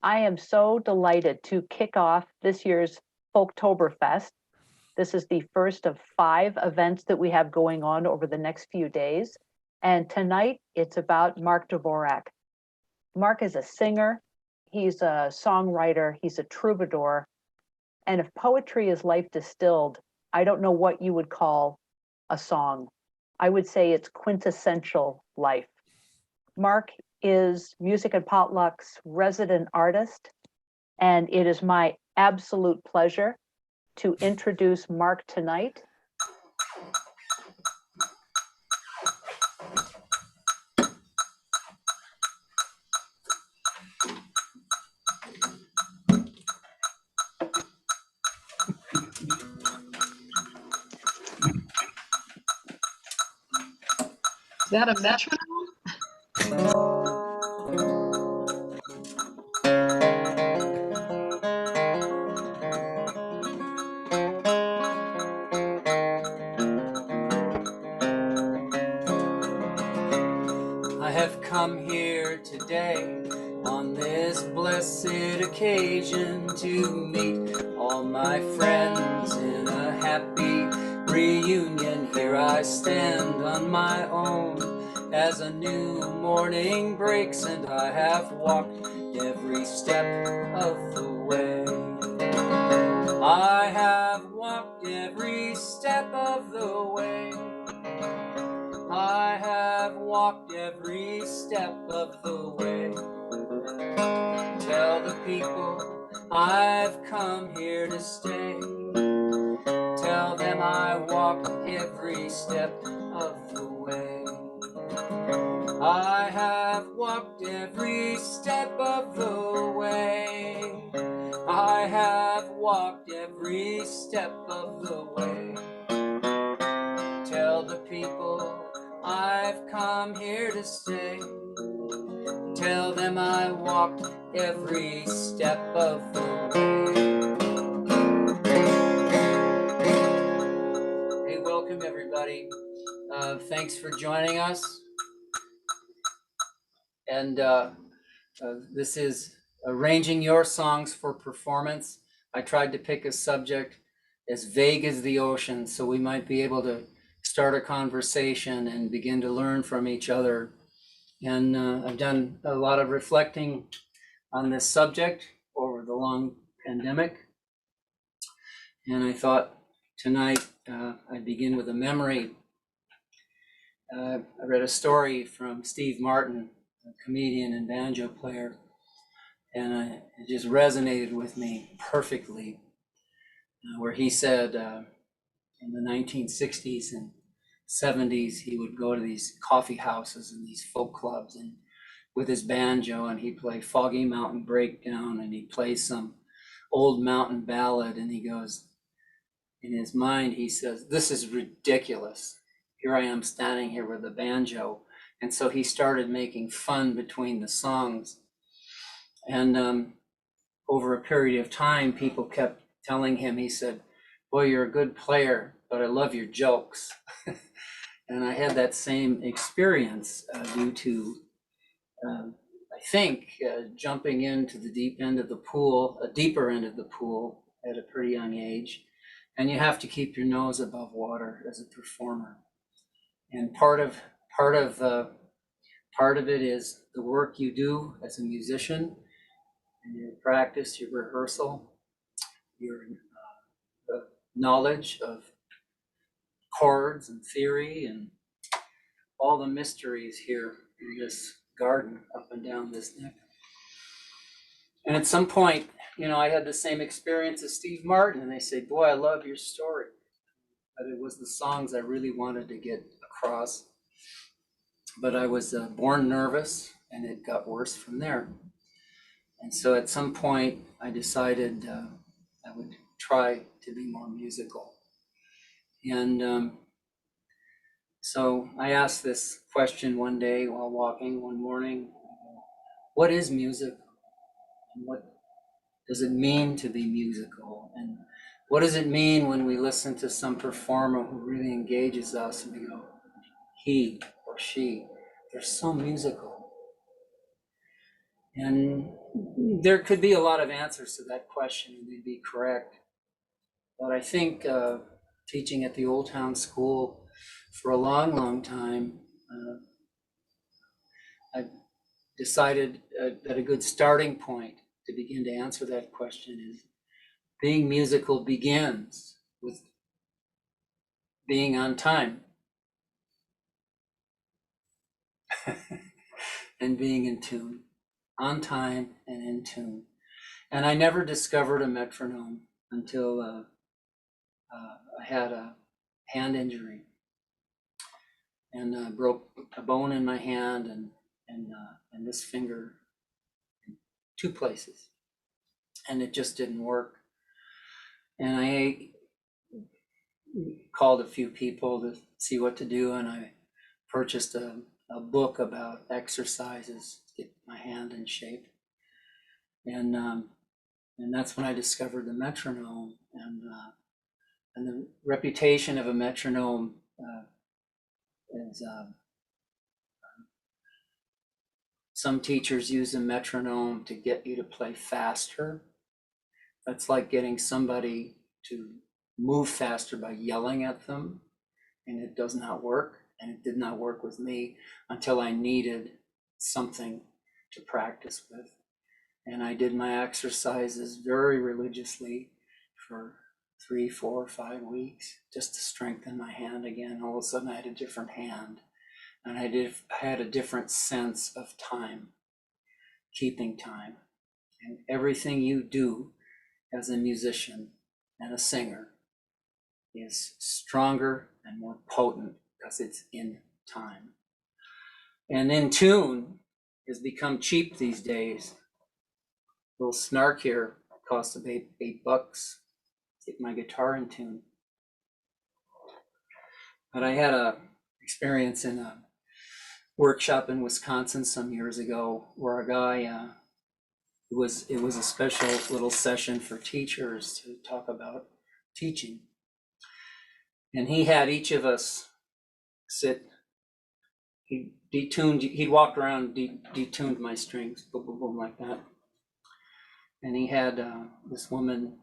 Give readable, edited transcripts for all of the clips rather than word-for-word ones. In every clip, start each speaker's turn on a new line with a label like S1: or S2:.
S1: I am so delighted to kick off this year's Folktoberfest. This is the first of 5 events that we have going on over the next few days. And tonight it's about Mark Devorak. Mark is a singer, he's a songwriter, he's a troubadour. And if poetry is life distilled, I don't know what you would call a song. I would say it's quintessential life. Mark is Music and Potluck's resident artist, and it is my absolute pleasure to introduce Mark tonight.
S2: Is that a metronome?
S3: I have come here today on this blessed occasion to meet all my friends in a happy reunion. Here I stand on my own as a new morning breaks, and I have walked every step of the way. I have walked every step of the way. I have walked every step of the way. Tell the people I've come here to stay. Tell them I walked every step of the way. I have walked every step of the way. I have walked every step of the way. Tell the people I've come here to stay. Tell them I walked every step of the way. Hey, welcome everybody. Thanks for joining us. And this is arranging your songs for performance. I tried to pick a subject as vague as the ocean, so we might be able to start a conversation and begin to learn from each other. And I've done a lot of reflecting on this subject over the long pandemic. And I thought tonight I'd begin with a memory. I read a story from Steve Martin, a comedian and banjo player, and it just resonated with me perfectly, where he said in the 1960s and 70s, he would go to these coffee houses and these folk clubs and with his banjo, and he'd play Foggy Mountain Breakdown, and he'd play some old mountain ballad, and he goes, in his mind, he says, this is ridiculous. Here I am standing here with a banjo. And so he started making fun between the songs. And over a period of time, people kept telling him, he said, boy, you're a good player, but I love your jokes. And I had that same experience due to, I think, jumping into the deep end of the pool, a deeper end of the pool at a pretty young age. And you have to keep your nose above water as a performer. And part of it is the work you do as a musician, and your practice, your rehearsal, your knowledge of chords and theory and all the mysteries here in this garden up and down this neck. And at some point, I had the same experience as Steve Martin, and they say, boy, I love your story. But it was the songs I really wanted to get across. But I was born nervous, and it got worse from there. And so at some point, I decided I would try to be more musical. And so I asked this question one day while walking one morning, what is music? And what does it mean to be musical? And what does it mean when we listen to some performer who really engages us and we go, he or she, they're so musical. And there could be a lot of answers to that question, and they'd be correct. But I think teaching at the Old Town School for a long, long time, I decided that a good starting point to begin to answer that question is being musical begins with being on time and being in tune, on time and in tune. And I never discovered a metronome until I had a hand injury and broke a bone in my hand and this finger in 2 places, and it just didn't work. And I called a few people to see what to do, and I purchased a book about exercises to get my hand in shape. And that's when I discovered the metronome, and the reputation of a metronome is some teachers use a metronome to get you to play faster. That's like getting somebody to move faster by yelling at them, and it does not work. And it did not work with me until I needed something to practice with. And I did my exercises very religiously for 3, 4, 5 weeks just to strengthen my hand again. All of a sudden I had a different hand, and I had a different sense of time, keeping time. And everything you do as a musician and a singer is stronger and more potent because it's in time. And in tune has become cheap these days. A little snark here costs about $8 to get my guitar in tune. But I had a experience in a workshop in Wisconsin some years ago where a guy, it was a special little session for teachers to talk about teaching. And he had each of us sit, he'd walked around, detuned my strings, boom, boom, boom, like that. And he had this woman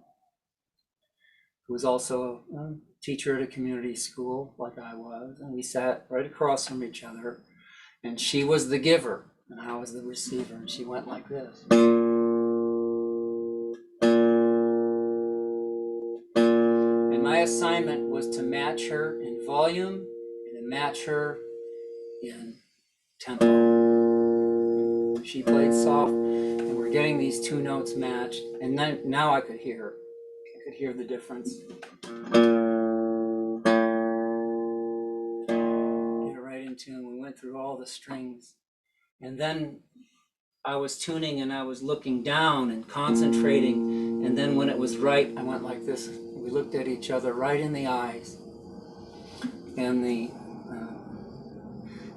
S3: who was also a teacher at a community school, like I was, and we sat right across from each other, and she was the giver, and I was the receiver, and she went like this. And my assignment was to match her in volume and to match her in tempo. She played soft, and we're getting these 2 notes matched, and then now I could hear the difference. Get it right in tune. We went through all the strings, and then I was tuning and I was looking down and concentrating, and then when it was right, I went like this. We looked at each other right in the eyes, and the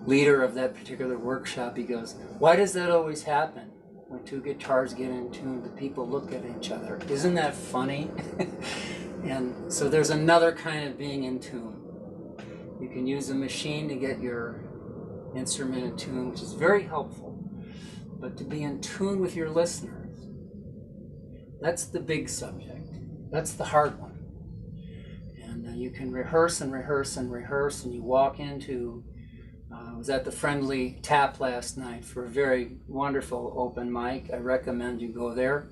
S3: leader of that particular workshop, he goes, "Why does that always happen? When 2 guitars get in tune, the people look at each other. Isn't that funny?" And so there's another kind of being in tune. You can use a machine to get your instrument in tune, which is very helpful. But to be in tune with your listeners, that's the big subject. That's the hard one. And you can rehearse and rehearse and rehearse, and you walk into, I was at the Friendly Tap last night for a very wonderful open mic. I recommend you go there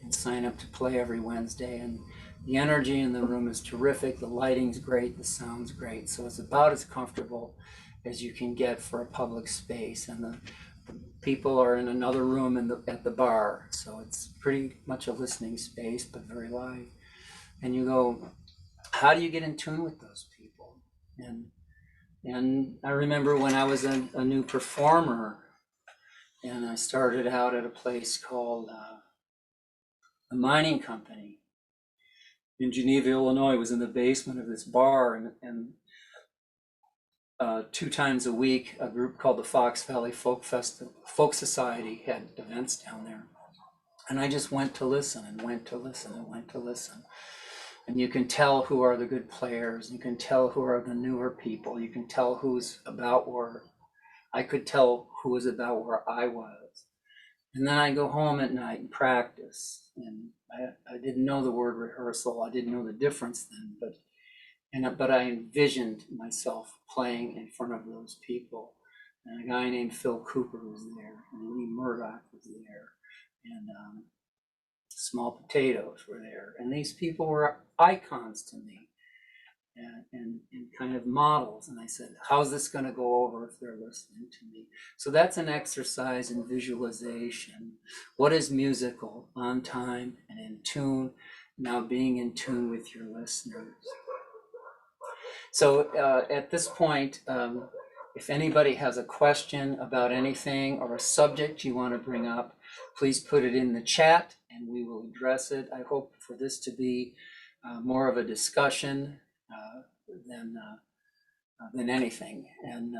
S3: and sign up to play every Wednesday. And the energy in the room is terrific. The lighting's great. The sound's great. So it's about as comfortable as you can get for a public space. And the people are in another room at the bar. So it's pretty much a listening space, but very live. And you go, how do you get in tune with those people? And I remember when I was a new performer, and I started out at a place called a mining company in Geneva, Illinois. It was in the basement of this bar, and 2 times a week, a group called the Fox Valley Folk Society had events down there. And I just went to listen and went to listen and went to listen. And you can tell who are the good players. You can tell who are the newer people. You can tell who's about where I could tell who was about where I was. And then I go home at night and practice. And I didn't know the word rehearsal. I didn't know the difference then, but I envisioned myself playing in front of those people. And a guy named Phil Cooper was there, and Lee Murdoch was there, and Small Potatoes were there. And these people were icons to me and kind of models. And I said, how's this going to go over if they're listening to me? So that's an exercise in visualization. What is musical, on time and in tune? Now being in tune with your listeners. So at this point, if anybody has a question about anything or a subject you want to bring up, please put it in the chat and we will address it. I hope for this to be more of a discussion than anything. And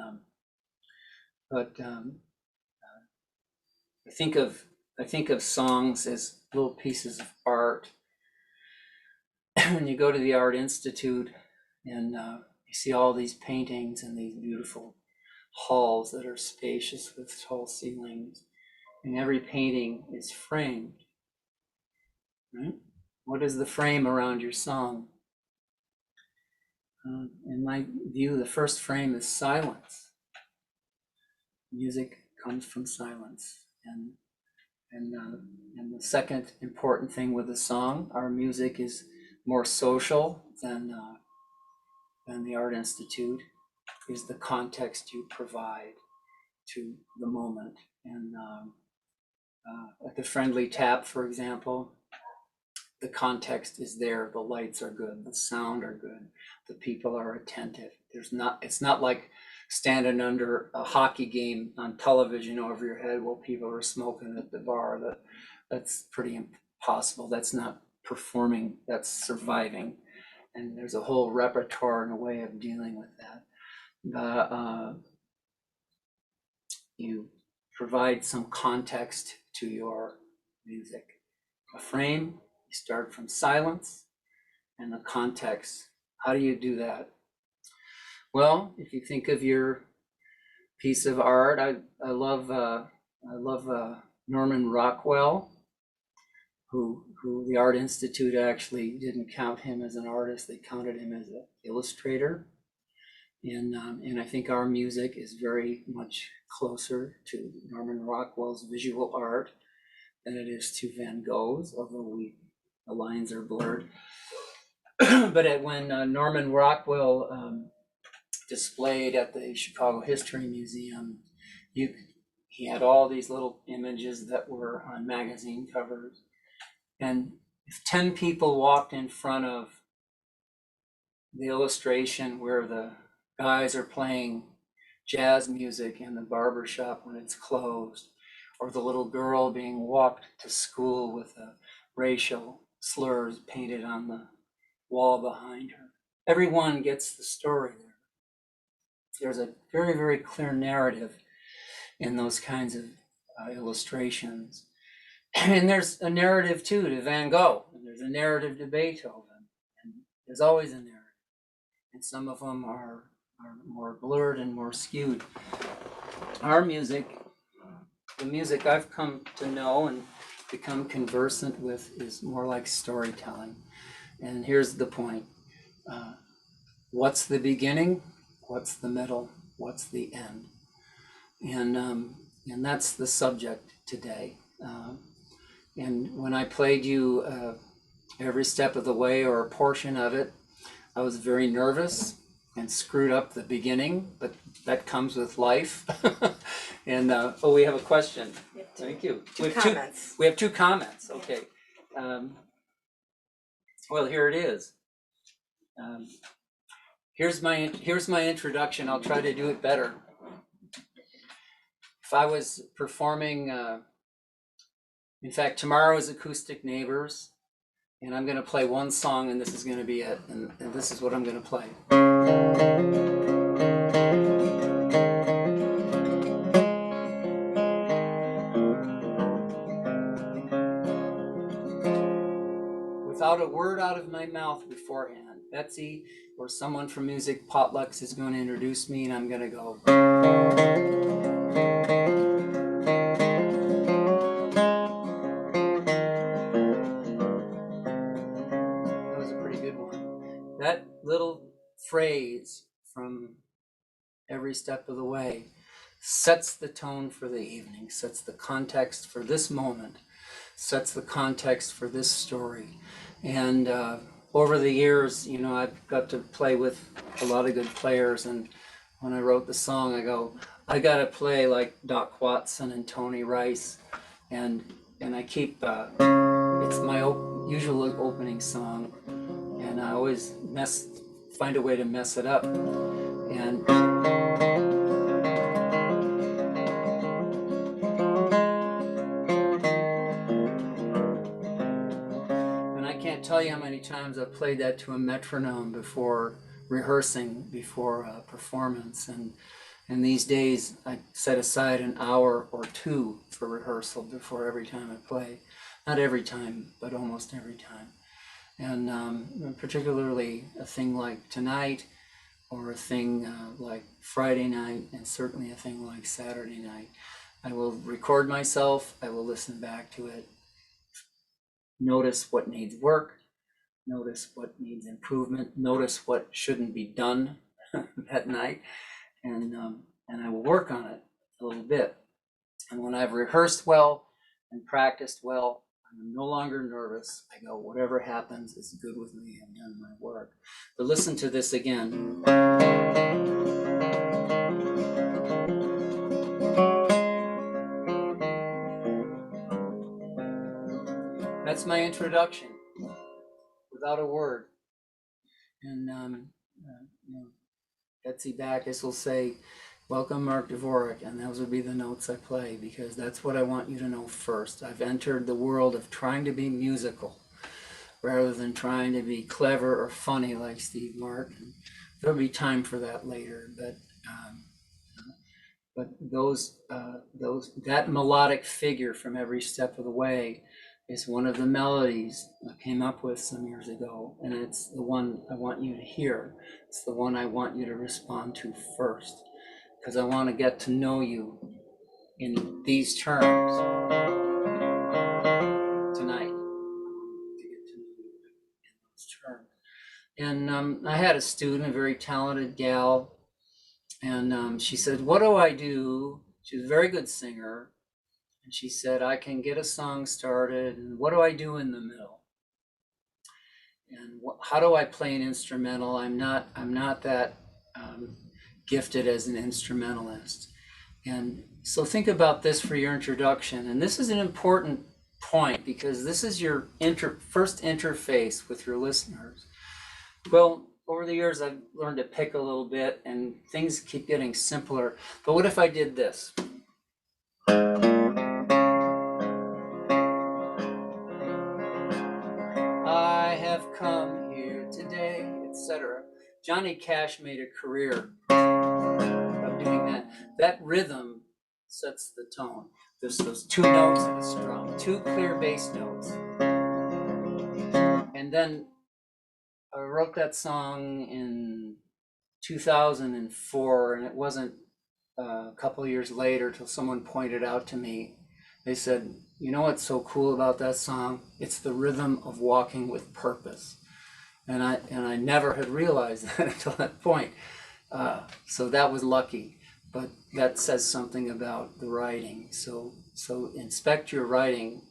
S3: I think of songs as little pieces of art. When you go to the Art Institute and you see all these paintings and these beautiful halls that are spacious with tall ceilings, and every painting is framed, right? What is the frame around your song? In my view, the first frame is silence. Music comes from silence. And the second important thing with a song, our music is more social than the Art Institute, is the context you provide to the moment. And at the Friendly Tap, for example, the context is there, the lights are good, the sound are good, the people are attentive. It's not like standing under a hockey game on television over your head while people are smoking at the bar. That's pretty impossible. That's not performing, that's surviving. And there's a whole repertoire and a way of dealing with that. You provide some context to your music. A frame, you start from silence, and the context. How do you do that? Well, if you think of your piece of art, I love Norman Rockwell, who the Art Institute actually didn't count him as an artist; they counted him as an illustrator. And I think our music is very much closer to Norman Rockwell's visual art than it is to Van Gogh's, although the lines are blurred. But when Norman Rockwell displayed at the Chicago History Museum, he had all these little images that were on magazine covers. And if 10 people walked in front of the illustration where the guys are playing jazz music in the barber shop when it's closed, or the little girl being walked to school with racial slurs painted on the wall behind her, everyone gets the story there. There's a very, very clear narrative in those kinds of illustrations. And there's a narrative too to Van Gogh, and there's a narrative to Beethoven, and there's always a narrative. And some of them are more blurred and more skewed. Our music, the music I've come to know and become conversant with, is more like storytelling. And here's the point. What's the beginning? What's the middle? What's the end? And that's the subject today. And when I played you every step of the way or a portion of it, I was very nervous and screwed up the beginning, but that comes with life. And we have a question. Thank you. We have two comments. Okay. Well, here it is. Here's my introduction. I'll try to do it better. If I was performing, in fact, tomorrow is Acoustic Neighbors, and I'm going to play one song, and this is going to be it. And this is what I'm going to play. Without a word out of my mouth beforehand, Betsy or someone from Music Potlucks is going to introduce me, and I'm going to go. little phrase from every step of the way sets the tone for the evening, sets the context for this moment, sets the context for this story. And over the years, you know, I've got to play with a lot of good players. And when I wrote the song, I got to play like Doc Watson and Tony Rice. And I keep, it's my usual opening song. And I always find a way to mess it up. And I can't tell you how many times I've played that to a metronome before rehearsing, before a performance. And these days I set aside an hour or two for rehearsal before every time I play. Not every time, but almost every time. And particularly a thing like tonight, or a thing like Friday night, and certainly a thing like Saturday night. I will record myself, I will listen back to it, notice what needs work, notice what needs improvement, notice what shouldn't be done that night, and I will work on it a little bit. And when I've rehearsed well and practiced well, I'm no longer nervous. I go, whatever happens is good with me. I've done my work. But listen to this again. That's my introduction, without a word. And you know, Betsy Backus will say, "Welcome, Mark Devorak," and those would be the notes I play, because that's what I want you to know first. I've entered the world of trying to be musical rather than trying to be clever or funny like Steve Martin. There'll be time for that later, but that melodic figure from every step of the way is one of the melodies I came up with some years ago, and it's the one I want you to hear. It's the one I want you to respond to first, because I want to get to know you in these terms tonight. To get to know you in those terms. And I had a student, a very talented gal, and she said, "What do I do?" She was a very good singer. And she said, "I can get a song started, and what do I do in the middle? And how do I play an instrumental? I'm not that gifted as an instrumentalist." And so think about this for your introduction. And this is an important point, because this is your first interface with your listeners. Well, over the years, I've learned to pick a little bit, and things keep getting simpler. But what if I did this? I have come here today, etc. Johnny Cash made a career of doing that. That rhythm sets the tone. There's those two notes of a strum, two clear bass notes. And then I wrote that song in 2004, and it wasn't a couple of years later till someone pointed out to me. They said, "You know what's so cool about that song? It's the rhythm of walking with purpose." And I never had realized that until that point. So that was lucky, but that says something about the writing. So inspect your writing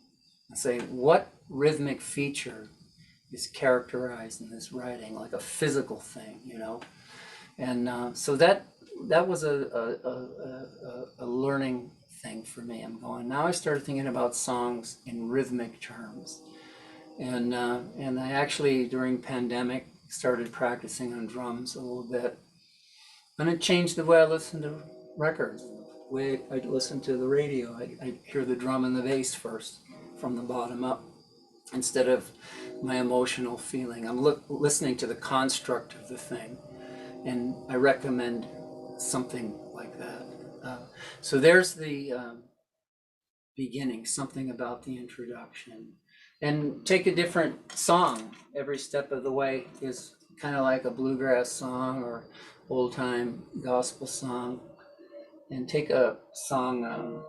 S3: and say, what rhythmic feature is characterized in this writing, like a physical thing, you know? And so that was a learning thing for me. I'm going, now I started thinking about songs in rhythmic terms. And I actually, during pandemic, started practicing on drums a little bit. And it changed the way I listened to records, the way I listen to the radio. I hear the drum and the bass first, from the bottom up, instead of my emotional feeling. I'm listening to the construct of the thing. And I recommend something like that. So there's the beginning, something about the introduction. And take a different song every step of the way. Is kind of like a bluegrass song or old time gospel song. And take a song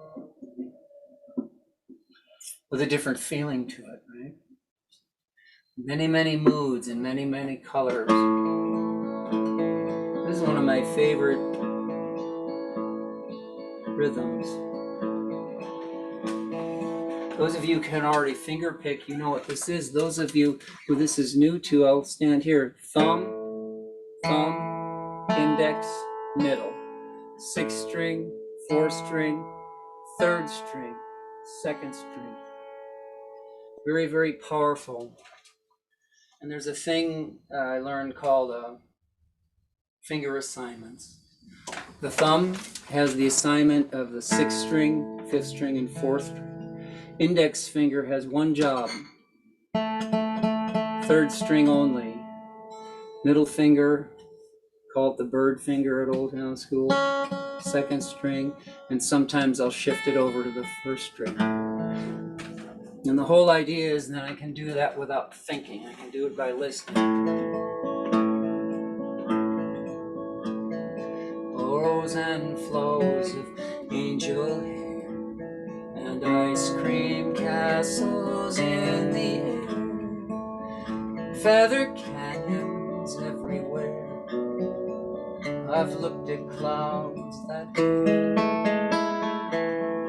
S3: with a different feeling to it, right? Many, many moods and many, many colors. This is one of my favorite rhythms. Those of you who can already finger pick, you know what this is. Those of you who this is new to, I'll stand here. Thumb, thumb, index, middle. 6th string, 4th string, 3rd string, 2nd string. Very, very powerful. And there's a thing I learned called finger assignments. The thumb has the assignment of the 6th string, 5th string, and 4th string. Index finger has one job, 3rd string only. Middle finger, call it the bird finger at Old Town School, 2nd string, and sometimes I'll shift it over to the 1st string. And the whole idea is that I can do that without thinking. I can do it by listening. Flows and flows of angel hair and ice cream castles in the air, feather canyons everywhere. I've looked at clouds that day,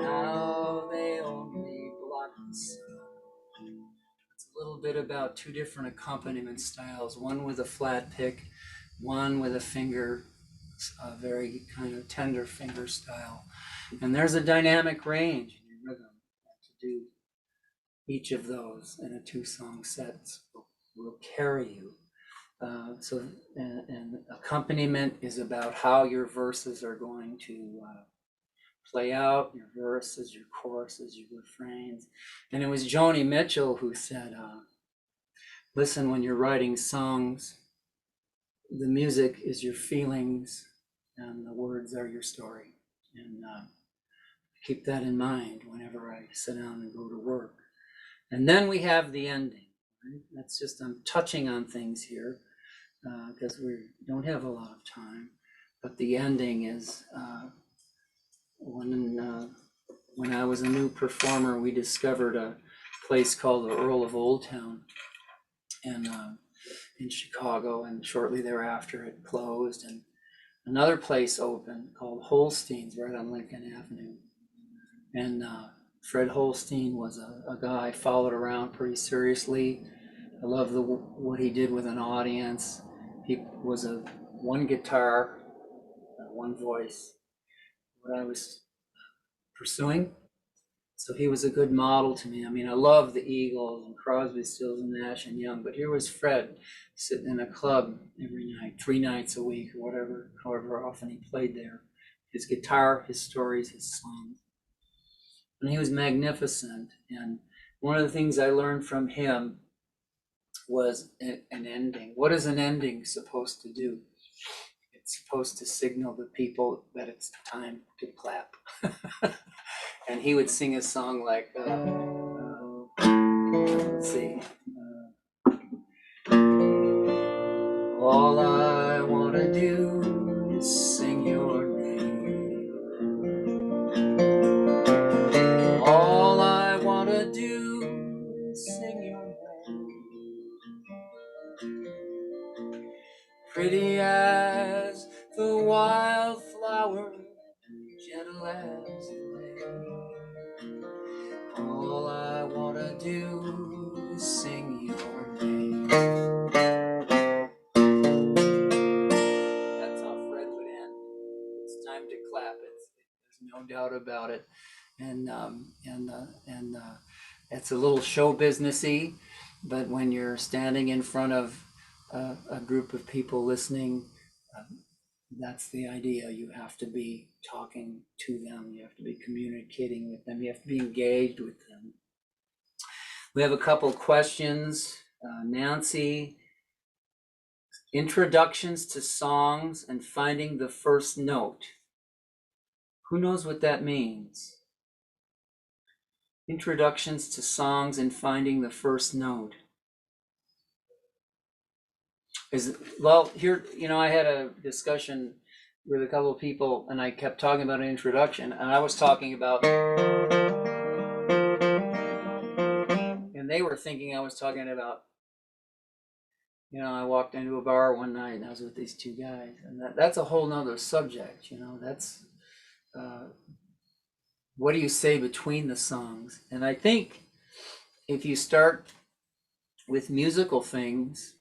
S3: now they only block the sun. It's a little bit about two different accompaniment styles, one with a flat pick, one with a finger, a very kind of tender finger style. And there's a dynamic range in your rhythm to do each of those in a 2-song set will carry you. And accompaniment is about how your verses are going to play out, your verses, your choruses, your refrains. And it was Joni Mitchell who said, listen, when you're writing songs, the music is your feelings and the words are your story. And keep that in mind whenever I sit down and go to work. And then we have the ending. Right? That's just, I'm touching on things here because we don't have a lot of time. But the ending is when I was a new performer, we discovered a place called the Earl of Old Town and in Chicago, and shortly thereafter it closed, and another place opened called Holstein's right on Lincoln Avenue. And Fred Holstein was a guy I followed around pretty seriously. I love what he did with an audience. He was a one guitar, one voice, what I was pursuing. So he was a good model to me. I mean, I love the Eagles and Crosby, Stills and Nash and Young, but here was Fred sitting in a club every night, 3 nights a week or whatever, however often he played there. His guitar, his stories, his songs. And he was magnificent. And one of the things I learned from him was an ending. What is an ending supposed to do? It's supposed to signal the people that it's time to clap. And he would sing a song like, let's see. All I want to do is sing your name. All I want to do is sing your name. Pretty as the wildflower, gentle as the rain. All I want to do is sing your name. That's how Fred would end. It's time to clap. There's no doubt about it. And it's a little show businessy, but when you're standing in front of a group of people listening, that's the idea. You have to be talking to them. You have to be communicating with them. You have to be engaged with them. We have a couple questions. Nancy, introductions to songs and finding the first note. Who knows what that means? Introductions to songs and finding the first note. Well, here, I had a discussion with a couple of people and I kept talking about an introduction and I was talking about, and they were thinking I was talking about You know, I walked into a bar one night and I was with these two guys, and that's a whole nother subject. You know, that's what do you say between the songs? And I think if you start with musical things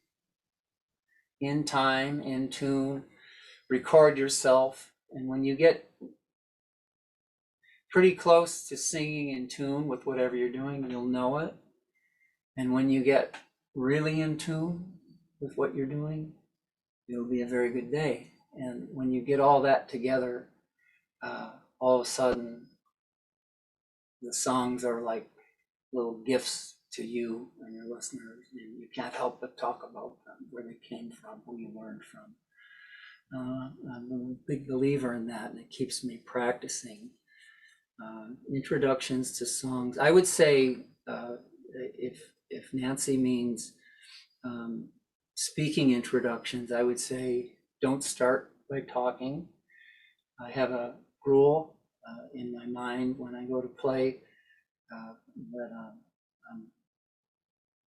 S3: in time, in tune, record yourself, and when you get pretty close to singing in tune with whatever you're doing, you'll know it. And when you get really in tune with what you're doing, it'll be a very good day. And when you get all that together, all of a sudden, the songs are like little gifts to you and your listeners, and you can't help but talk about them, where they came from, who you learned from. I'm a big believer in that, and it keeps me practicing. Introductions to songs. I would say if Nancy means speaking introductions, I would say don't start by talking. I have a rule in my mind when I go to play that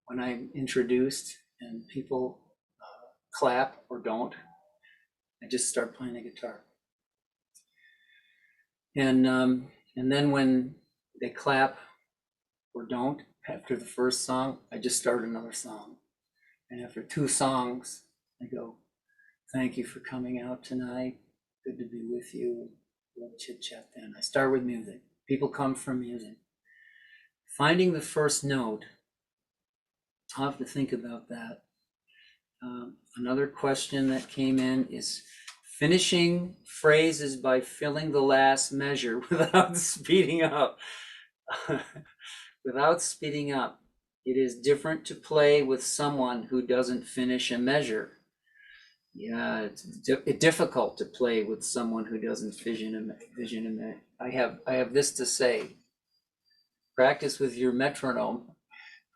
S3: when I'm introduced and people clap or don't, I just start playing the guitar. And then when they clap or don't after the first song, I just start another song. And after 2 songs, I go, thank you for coming out tonight. Good to be with you. We'll chit chat then. I start with music. People come from music. Finding the first note, I'll have to think about that. Another question that came in is finishing phrases by filling the last measure without speeding up. Without speeding up, it is different to play with someone who doesn't finish a measure. Yeah, it's difficult to play with someone who doesn't vision a. I have this to say: practice with your metronome,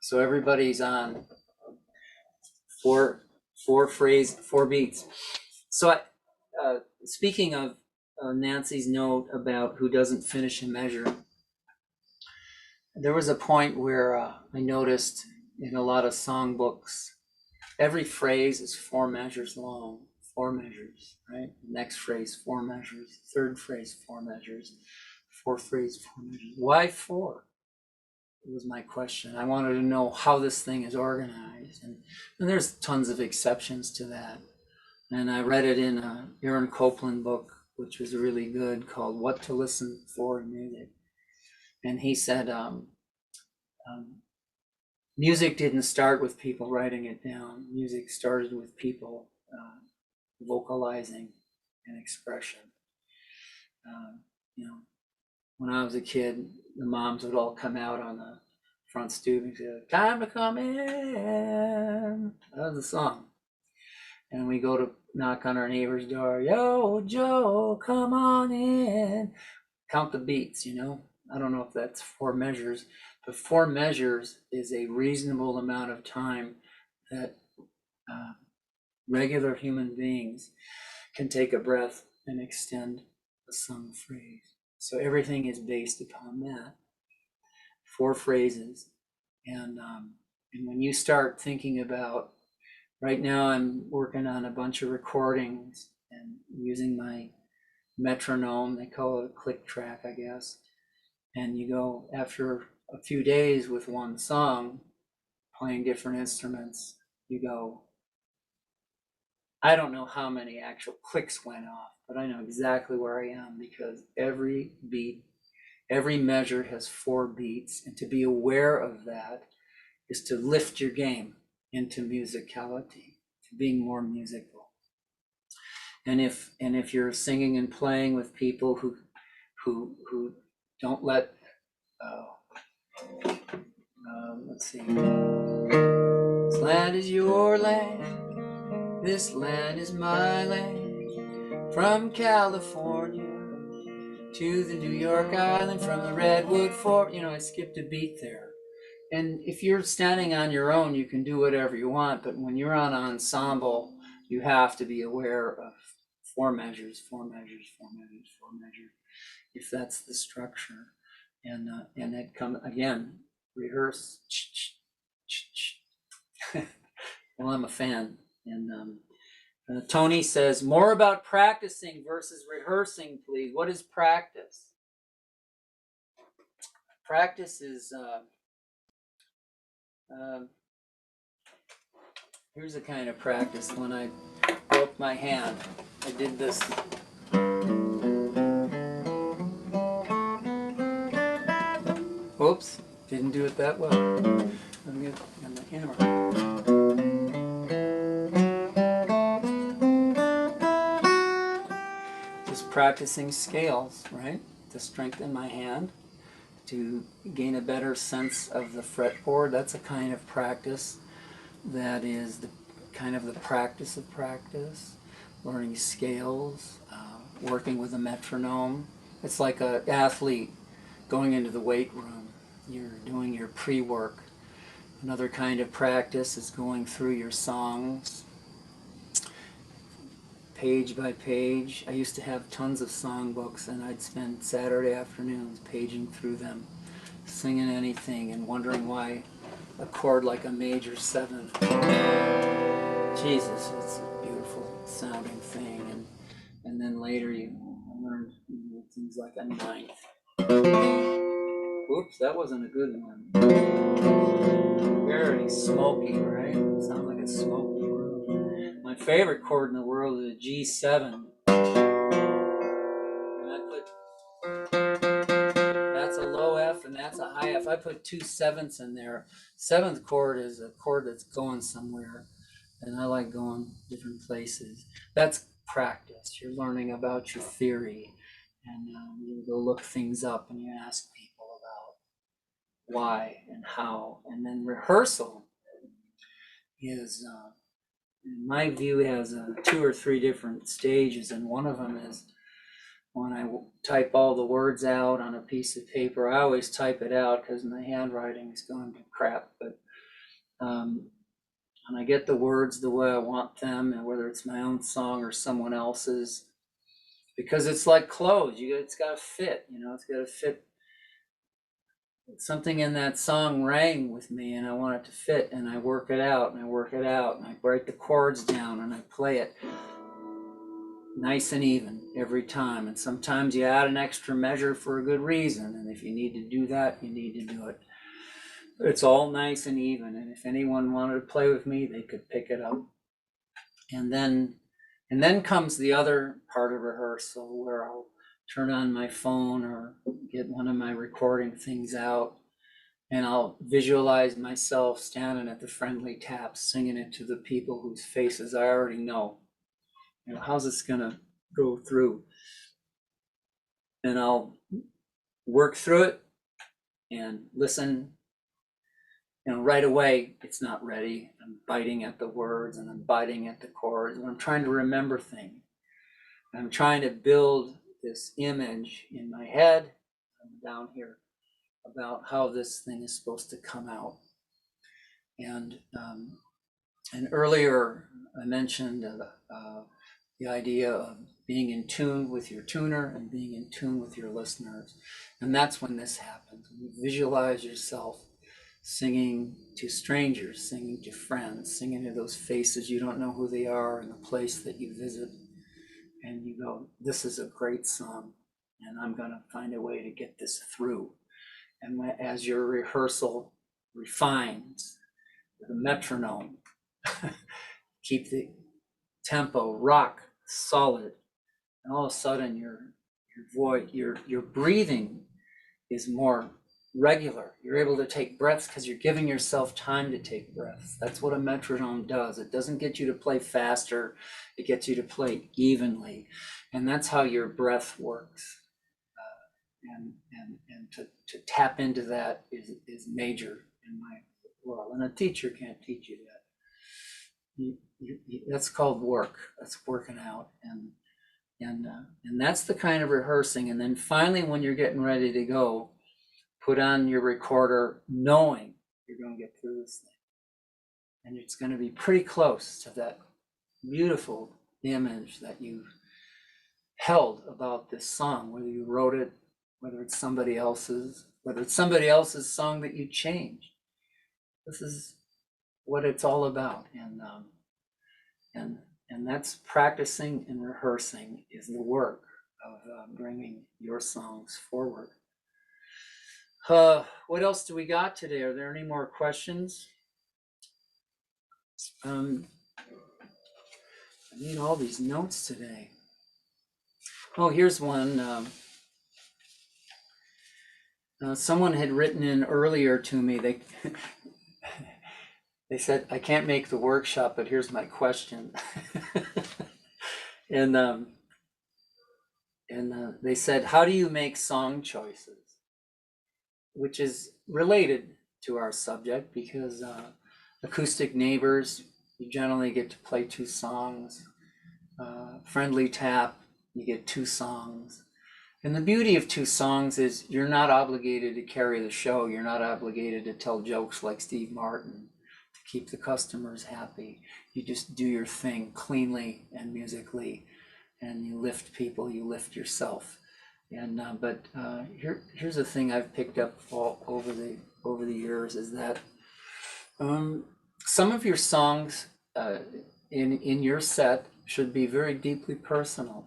S3: so everybody's on 4 beats. So, speaking of Nancy's note about who doesn't finish a measure, there was a point where I noticed in a lot of songbooks, every phrase is 4 measures long, 4 measures, right? Next phrase, 4 measures. Third phrase, 4 measures. Fourth phrase, 4 measures. Why 4? It was my question. I wanted to know how this thing is organized. And there's tons of exceptions to that. And I read it in a Aaron Copland book, which was really good, called What to Listen For in Music. And he said, music didn't start with people writing it down. Music started with people vocalizing and expression. You know, when I was a kid, the moms would all come out on the front stoop and say, "Time to come in." That was the song. And we go to knock on our neighbor's door. "Yo, Joe, come on in." Count the beats, you know. I don't know if that's 4 measures, but 4 measures is a reasonable amount of time that regular human beings can take a breath and extend a sung phrase. So everything is based upon that. 4 phrases. And when you start thinking about, right now I'm working on a bunch of recordings and using my metronome, they call it a click track, I guess. And you go, after a few days with one song, playing different instruments, you go, I don't know how many actual clicks went off, but I know exactly where I am, because every beat, every measure has 4 beats. And to be aware of that is to lift your game into musicality, to being more musical. And if you're singing and playing with people who don't let, let's see, this land is your land, this land is my land, from California to the New York Island, from the Redwood Forest. You know, I skipped a beat there. And if you're standing on your own, you can do whatever you want, but when you're on ensemble, you have to be aware of 4 measures, 4 measures, 4 measures, 4 measures, if that's the structure. And it come again, rehearse. Well, I'm a fan. And Tony says, more about practicing versus rehearsing, please. What is practice? Practice is, here's a kind of practice. When I broke my hand, I did this. Whoops, didn't do it that well. Let me get on the hammer. Just practicing scales, right? To strengthen my hand, to gain a better sense of the fretboard. That's a kind of practice that is the kind of the practice of practice. Learning scales, working with a metronome. It's like an athlete going into the weight room. You're doing your pre-work. Another kind of practice is going through your songs, page by page. I used to have tons of songbooks, and I'd spend Saturday afternoons paging through them, singing anything and wondering why a chord like a major seventh. Jesus, it's a beautiful sounding thing. And then later you learned things like a ninth. Oops, that wasn't a good one. Very smoky, right? Sounds like a smoky room. My favorite chord in the world is a G7. And I put, that's a low F and that's a high F. I put 2 sevenths in there. Seventh chord is a chord that's going somewhere. And I like going different places. That's practice. You're learning about your theory. And you go look things up and you ask people about why and how. And then rehearsal is, in my view, has 2 or 3 different stages. And one of them is when I type all the words out on a piece of paper. I always type it out because my handwriting is going to crap. But and I get the words the way I want them, and whether it's my own song or someone else's, because it's like clothes. It's got to fit. It's got to fit. Something in that song rang with me, and I want it to fit, and I work it out, and I work it out, and I break the chords down, and I play it nice and even every time. And sometimes you add an extra measure for a good reason, and if you need to do that, you need to do it. It's all nice and even, and if anyone wanted to play with me, they could pick it up. And then comes the other part of rehearsal, where I'll turn on my phone or get one of my recording things out, and I'll visualize myself standing at the friendly taps, singing it to the people whose faces I already know. How's this gonna go through? And I'll work through it and listen. Right away, it's not ready. I'm biting at the words and I'm biting at the chords, and I'm trying to remember things. I'm trying to build this image in my head down here about how this thing is supposed to come out. And earlier I mentioned the idea of being in tune with your tuner and being in tune with your listeners. And that's when this happens. When you visualize yourself singing to strangers, singing to friends, singing to those faces you don't know who they are in the place that you visit. And you go, this is a great song, and I'm going to find a way to get this through. And as your rehearsal refines with a metronome, keep the tempo rock solid, and all of a sudden your voice, your breathing is more regular. You're able to take breaths because you're giving yourself time to take breaths. That's what a metronome does. It doesn't get you to play faster. It gets you to play evenly. And that's how your breath works. And to tap into that is major in my world. And a teacher can't teach you that. That's called work. That's working out. And that's the kind of rehearsing. And then finally, when you're getting ready to go, put on your recorder knowing you're going to get through this thing. And it's going to be pretty close to that beautiful image that you've held about this song, whether you wrote it, whether it's somebody else's song that you changed. This is what it's all about. And that's practicing and rehearsing is the work of bringing your songs forward. What else do we got today? Are there any more questions? I need all these notes today. Oh, here's one. Someone had written in earlier to me. They said, I can't make the workshop, but here's my question. and they said, how do you make song choices? Which is related to our subject, because acoustic neighbors, you generally get to play 2 songs. Friendly tap, you get 2 songs. And the beauty of 2 songs is you're not obligated to carry the show. You're not obligated to tell jokes like Steve Martin to keep the customers happy. You just do your thing cleanly and musically, and you lift people, you lift yourself. And here's a thing I've picked up over the years is that some of your songs in your set should be very deeply personal.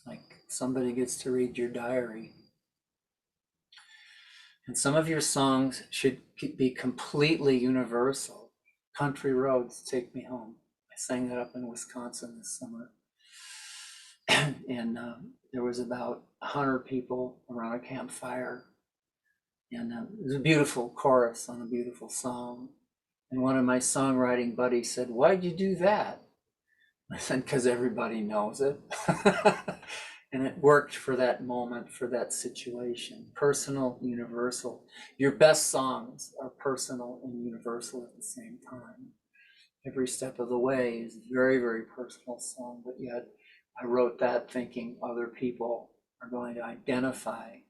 S3: Like somebody gets to read your diary. And some of your songs should be completely universal. Country Roads, Take Me Home. I sang that up in Wisconsin this summer. And there was about 100 people around a campfire. And it was a beautiful chorus on a beautiful song. And one of my songwriting buddies said, why'd you do that? I said, because everybody knows it. And it worked for that moment, for that situation. Personal, universal. Your best songs are personal and universal at the same time. Every Step of the Way is a very, very personal song, but yet I wrote that thinking other people are going to identify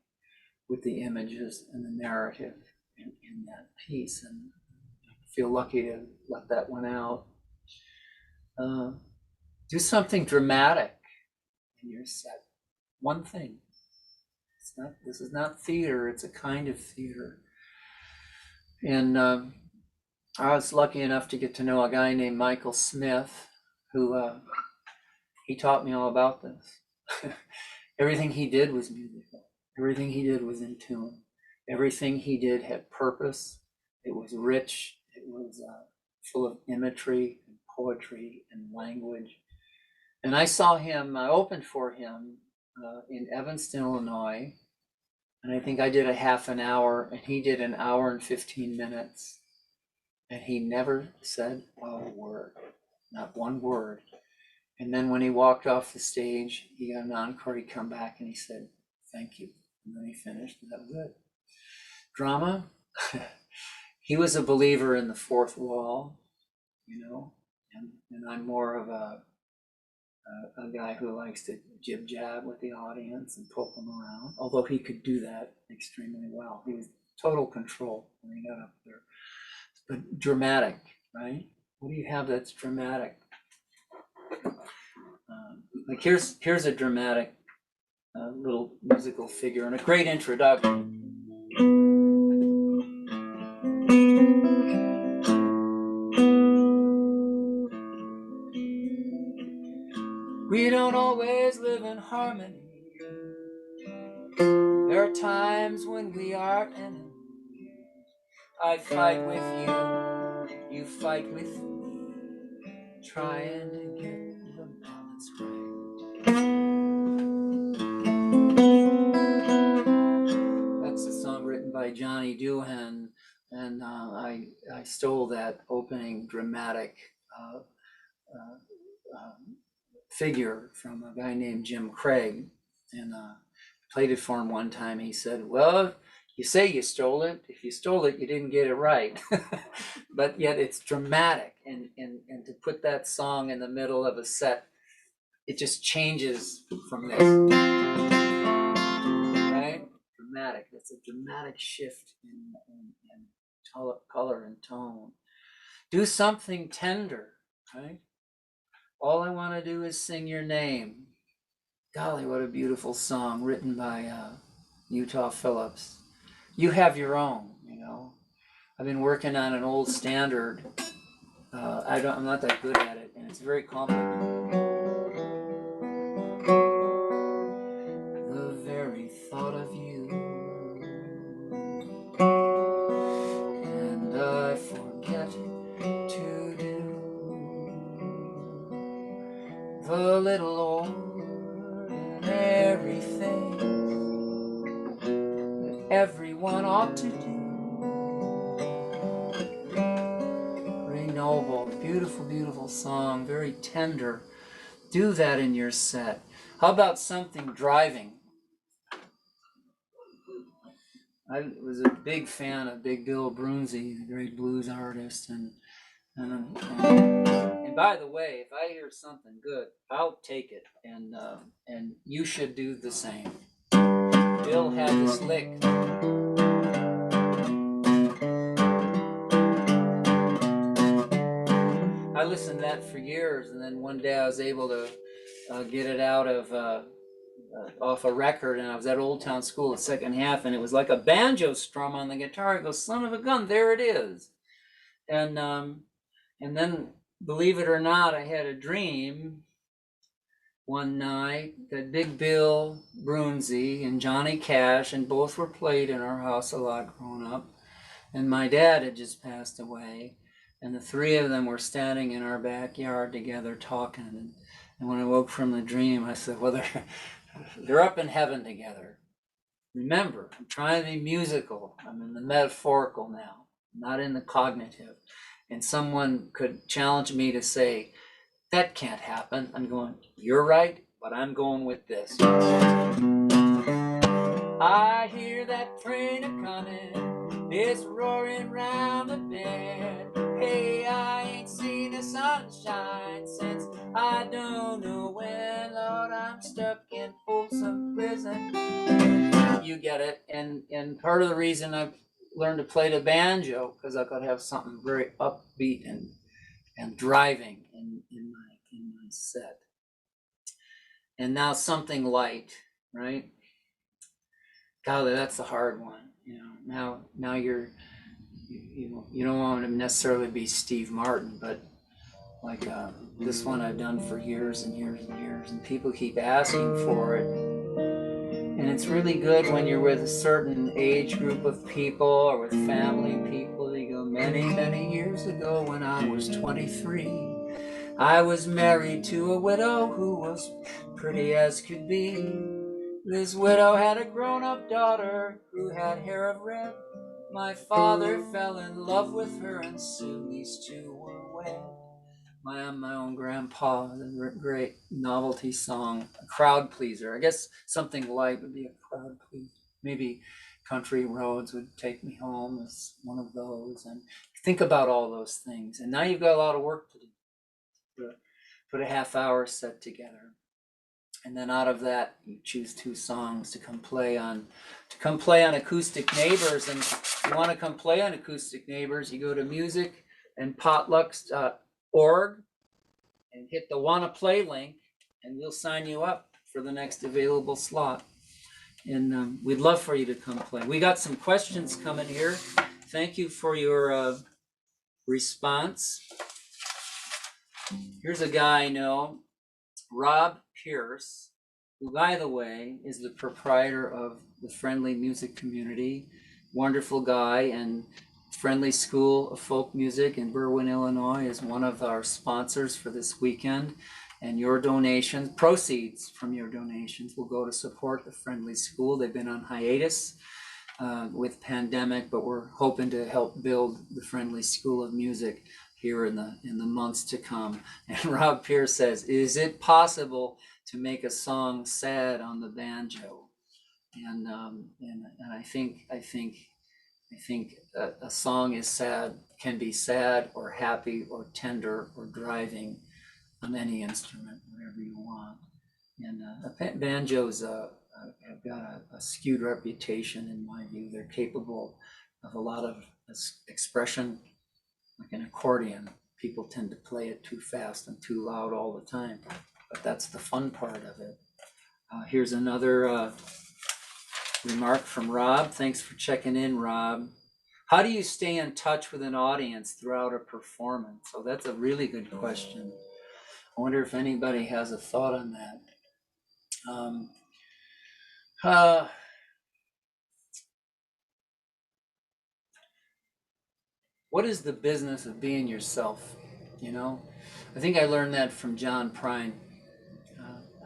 S3: with the images and the narrative in that piece. And I feel lucky to let that one out. Do something dramatic in your set. One thing. This is not theater, it's a kind of theater. And I was lucky enough to get to know a guy named Michael Smith, who he taught me all about this. Everything he did was musical. Everything he did was in tune. Everything he did had purpose. It was rich. It was full of imagery and poetry and language. And I opened for him in Evanston, Illinois. And I think I did a half an hour and he did an hour and 15 minutes. And he never said a word, not one word. And then when he walked off the stage, he got an encore, he'd come back and he said, thank you. And then he finished, and that was it. Drama, he was a believer in the fourth wall, and I'm more of a guy who likes to jib-jab with the audience and poke them around, although he could do that extremely well. He was total control when he got up there. But dramatic, right? What do you have that's dramatic? Like here's a dramatic little musical figure and a great introduction. We don't always live in harmony. There are times when we are enemies. I fight with you, you fight with me, trying to get the balance right. That's a song written by Johnny Doohan, and I stole that opening dramatic figure from a guy named Jim Craig, and played it for him one time. He said, well, you say you stole it. If you stole it, you didn't get it right. But yet it's dramatic, and to put that song in the middle of a set, it just changes from this, right? Dramatic. It's a dramatic shift in color and tone. Do something tender, right? All I want to do is sing your name. Golly, what a beautiful song written by Utah Phillips. You have your own, I've been working on an old standard I'm not that good at it, and it's very complicated. The very thought of you, and I forget to do the little ordinary things that everyone ought to do. Very noble, beautiful, beautiful song, very tender. Do that in your set. How about something driving? I was a big fan of Big Bill Broonzy, the great blues artist, and by the way, if I hear something good, I'll take it, and you should do the same. Bill had this lick. I listened to that for years, and then one day I was able to get it out of off a record, and I was at Old Town School, the second half, and it was like a banjo strum on the guitar. I go, son of a gun, there it is. And then, believe it or not, I had a dream one night that Big Bill Broonzy and Johnny Cash, and both were played in our house a lot growing up, and my dad had just passed away, and the three of them were standing in our backyard together talking. And when I woke from the dream, I said, well, they're up in heaven together. Remember, I'm trying to be musical. I'm in the metaphorical now, not in the cognitive. And someone could challenge me to say, that can't happen. I'm going, you're right, but I'm going with this. I hear that train a-comin', it's roaring round the bend. Hey, I ain't seen the sunshine since I don't know when. Lord, I'm stuck in Folsom Prison. You get it. And part of the reason I've learned to play the banjo, because I could have something very upbeat and driving in my set. And now something light, right? Golly, that's the hard one. Now you don't want to necessarily be Steve Martin, but like this one I've done for years and years and years, and people keep asking for it. And it's really good when you're with a certain age group of people or with family people. You go, many, many years ago when I was 23, I was married to a widow who was pretty as could be. This widow had a grown-up daughter who had hair of red. My father fell in love with her, and soon these two were wed. I'm my own grandpa, the great novelty song, a crowd pleaser. I guess something light would be a crowd pleaser. Maybe Country Roads Would Take Me Home is one of those. And think about all those things. And now you've got a lot of work to do. Put a half-hour set together. And then out of that, you choose two songs to come play on Acoustic Neighbors. And if you want to come play on Acoustic Neighbors, you go to musicandpotlucks.org and hit the Wanna Play link, and we'll sign you up for the next available slot. And we'd love for you to come play. We got some questions coming here. Thank you for your response. Here's a guy I know, Rob Pierce, who, by the way, is the proprietor of the Friendly Music Community. Wonderful guy, and Friendly School of Folk Music in Berwyn, Illinois is one of our sponsors for this weekend. And your donations, proceeds from your donations, will go to support the Friendly School. They've been on hiatus with pandemic, but we're hoping to help build the Friendly School of Music here in the months to come. And Rob Pierce says, is it possible to make a song sad on the banjo? And I think a song is sad, can be sad or happy or tender or driving on any instrument, whatever you want. And banjos have got a skewed reputation in my view. They're capable of a lot of expression. Like an accordion, people tend to play it too fast and too loud all the time, but that's the fun part of it. Here's another remark from Rob. Thanks for checking in, Rob. How do you stay in touch with an audience throughout a performance? So that's a really good question. I wonder if anybody has a thought on that. What is the business of being yourself? You know, I think I learned that from John Prine.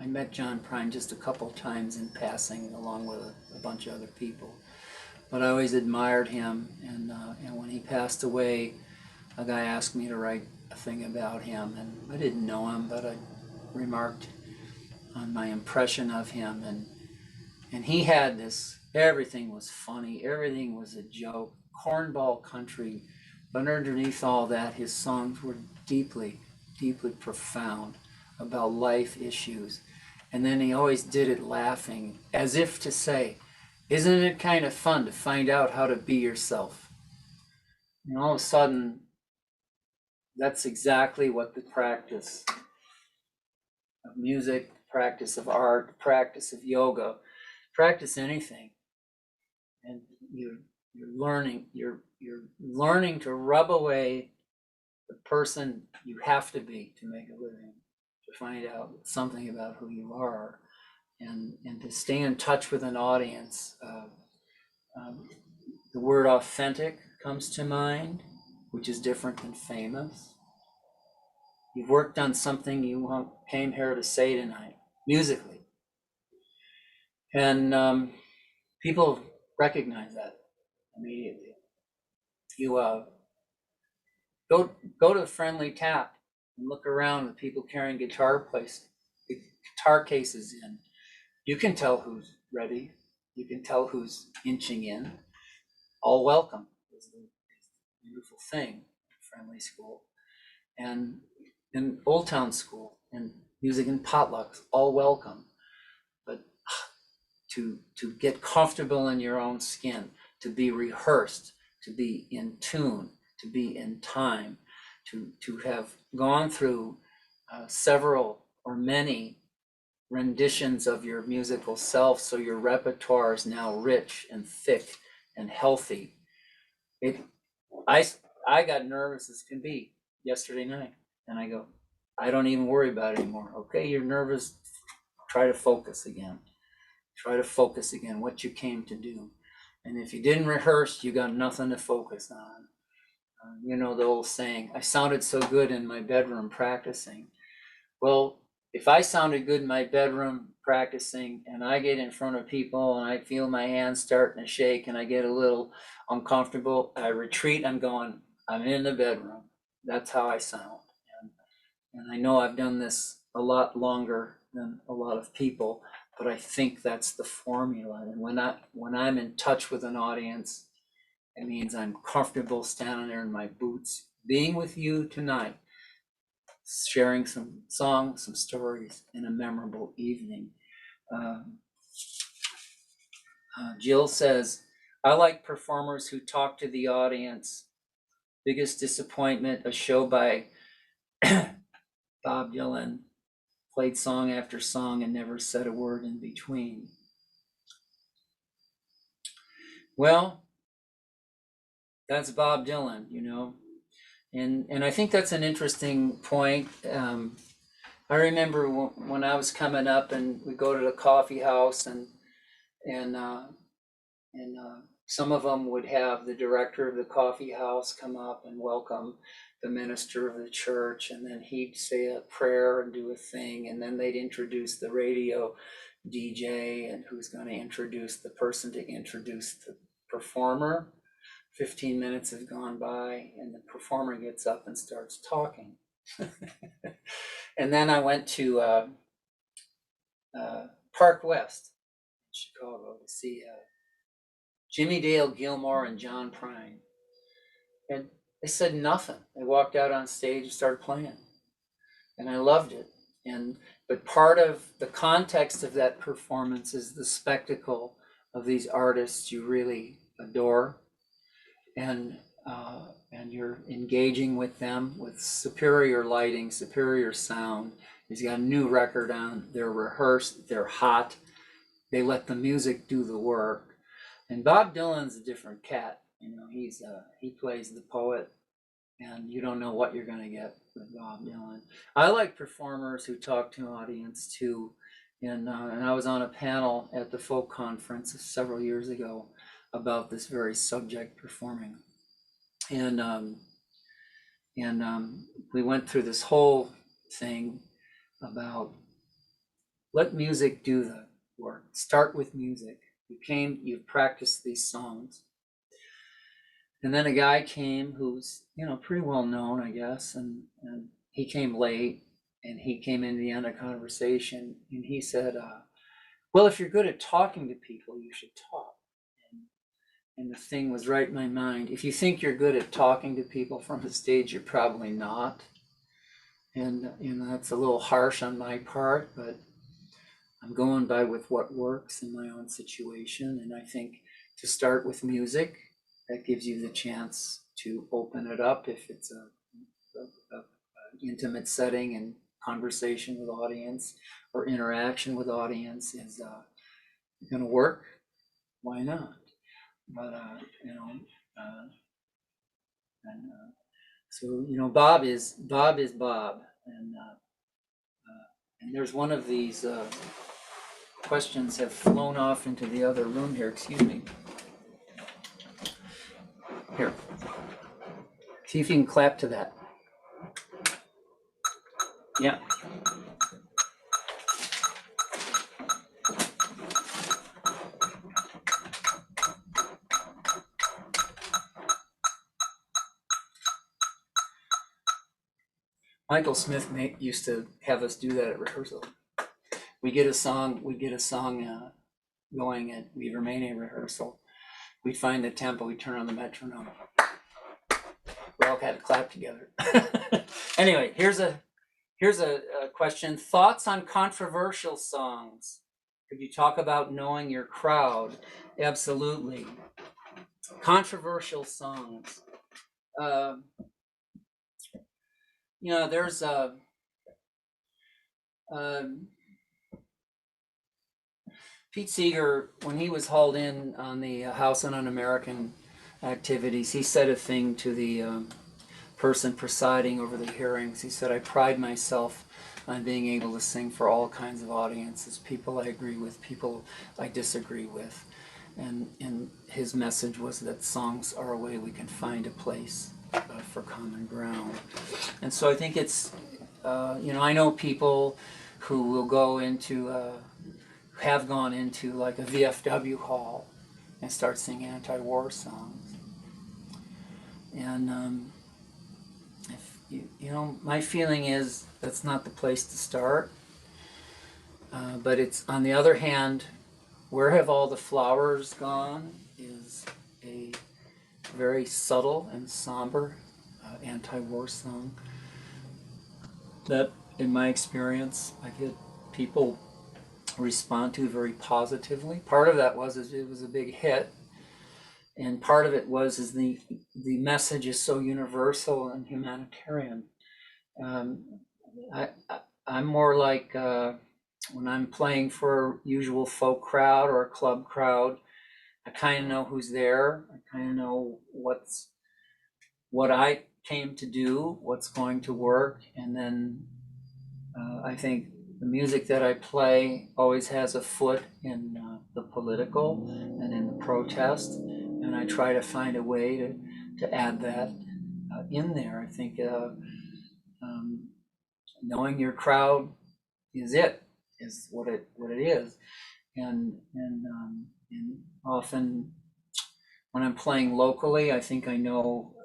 S3: I met John Prine just a couple times in passing, along with a bunch of other people. But I always admired him, and when he passed away, a guy asked me to write a thing about him, and I didn't know him, but I remarked on my impression of him, and he had this. Everything was funny, everything was a joke, cornball country, but underneath all that, his songs were deeply, deeply profound about life issues. And then he always did it laughing, as if to say, isn't it kind of fun to find out how to be yourself? And all of a sudden, that's exactly what the practice of music, practice of art, practice of yoga, practice anything. And you're learning to rub away the person you have to be to make a living, to find out something about who you are, and to stay in touch with an audience. The word authentic comes to mind, which is different than famous. You've worked on something you came here to say tonight, musically. And people recognize that immediately. You go to a friendly tap and look around with people carrying guitar cases in. You can tell who's ready. You can tell who's inching in. All welcome is the beautiful thing in friendly school. And in Old Town School and music and potlucks, all welcome. But to get comfortable in your own skin, to be rehearsed, to be in tune, to be in time, to have gone through several or many renditions of your musical self, so your repertoire is now rich and thick and healthy. I got nervous as can be yesterday night, and I go, I don't even worry about it anymore. Okay, you're nervous, try to focus again. Try to focus again what you came to do. And if you didn't rehearse, you got nothing to focus on. You know the old saying, I sounded so good in my bedroom practicing. Well, if I sounded good in my bedroom practicing and I get in front of people and I feel my hands starting to shake and I get a little uncomfortable, I retreat, I'm in the bedroom. That's how I sound. And I know I've done this a lot longer than a lot of people, but I think that's the formula. And when I'm in touch with an audience, it means I'm comfortable standing there in my boots, being with you tonight, sharing some songs, some stories in a memorable evening. Jill says, I like performers who talk to the audience. Biggest disappointment, a show by Bob Dylan, played song after song and never said a word in between. Well, that's Bob Dylan, you know, and I think that's an interesting point. I remember when I was coming up, and we go to the coffee house, and some of them would have the director of the coffee house come up and welcome the minister of the church, and then he'd say a prayer and do a thing, and then they'd introduce the radio DJ and who's going to introduce the person to introduce the performer. 15 minutes have gone by and the performer gets up and starts talking. And then I went to Park West in Chicago to see Jimmy Dale Gilmore and John Prine. And they said nothing. They walked out on stage and started playing. And I loved it. But part of the context of that performance is the spectacle of these artists you really adore. And you're engaging with them with superior lighting, superior sound. He's got a new record on. They're rehearsed. They're hot. They let the music do the work. And Bob Dylan's a different cat. he plays the poet, and you don't know what you're going to get with Bob Dylan. I like performers who talk to an audience too. And I was on a panel at the folk conference several years ago about this very subject, performing. And we went through this whole thing about let music do the work. Start with music. You've practiced these songs. And then a guy came who's, pretty well known, I guess, and he came late, and he came in the end of conversation, and he said, well, if you're good at talking to people, you should talk. And the thing was right in my mind. If you think you're good at talking to people from the stage, you're probably not. And that's a little harsh on my part, but I'm going by with what works in my own situation. And I think to start with music, that gives you the chance to open it up if it's a intimate setting and conversation with audience or interaction with audience is going to work. Why not? But so Bob is Bob, and there's one of these questions have flown off into the other room here. Excuse me. Here. See if you can clap to that. Yeah. Michael Smith used to have us do that at rehearsal. We get a song going at We Remain a rehearsal. We find the tempo, we turn on the metronome. We all had to clap together. Anyway, here's a question. Thoughts on controversial songs? Could you talk about knowing your crowd? Absolutely. Controversial songs. There's Pete Seeger, when he was hauled in on the House on Un-American activities, he said a thing to the person presiding over the hearings. He said, I pride myself on being able to sing for all kinds of audiences, people I agree with, people I disagree with. And his message was that songs are a way we can find a place for common ground. And so I think it's, I know people who will go into, have gone into like a VFW hall and start singing anti-war songs. And my feeling is that's not the place to start. But it's, on the other hand, Where Have All the Flowers Gone is a very subtle and somber anti-war song that, in my experience, I get people respond to very positively. Part of that was it was a big hit, and part of it was the message is so universal and humanitarian. I'm more like when I'm playing for a usual folk crowd or a club crowd, I kind of know who's there. I kind of know what I came to do, what's going to work, and then I think the music that I play always has a foot in the political and in the protest, and I try to find a way to add that in there. I think knowing your crowd is what it is, and often when I'm playing locally, I think I know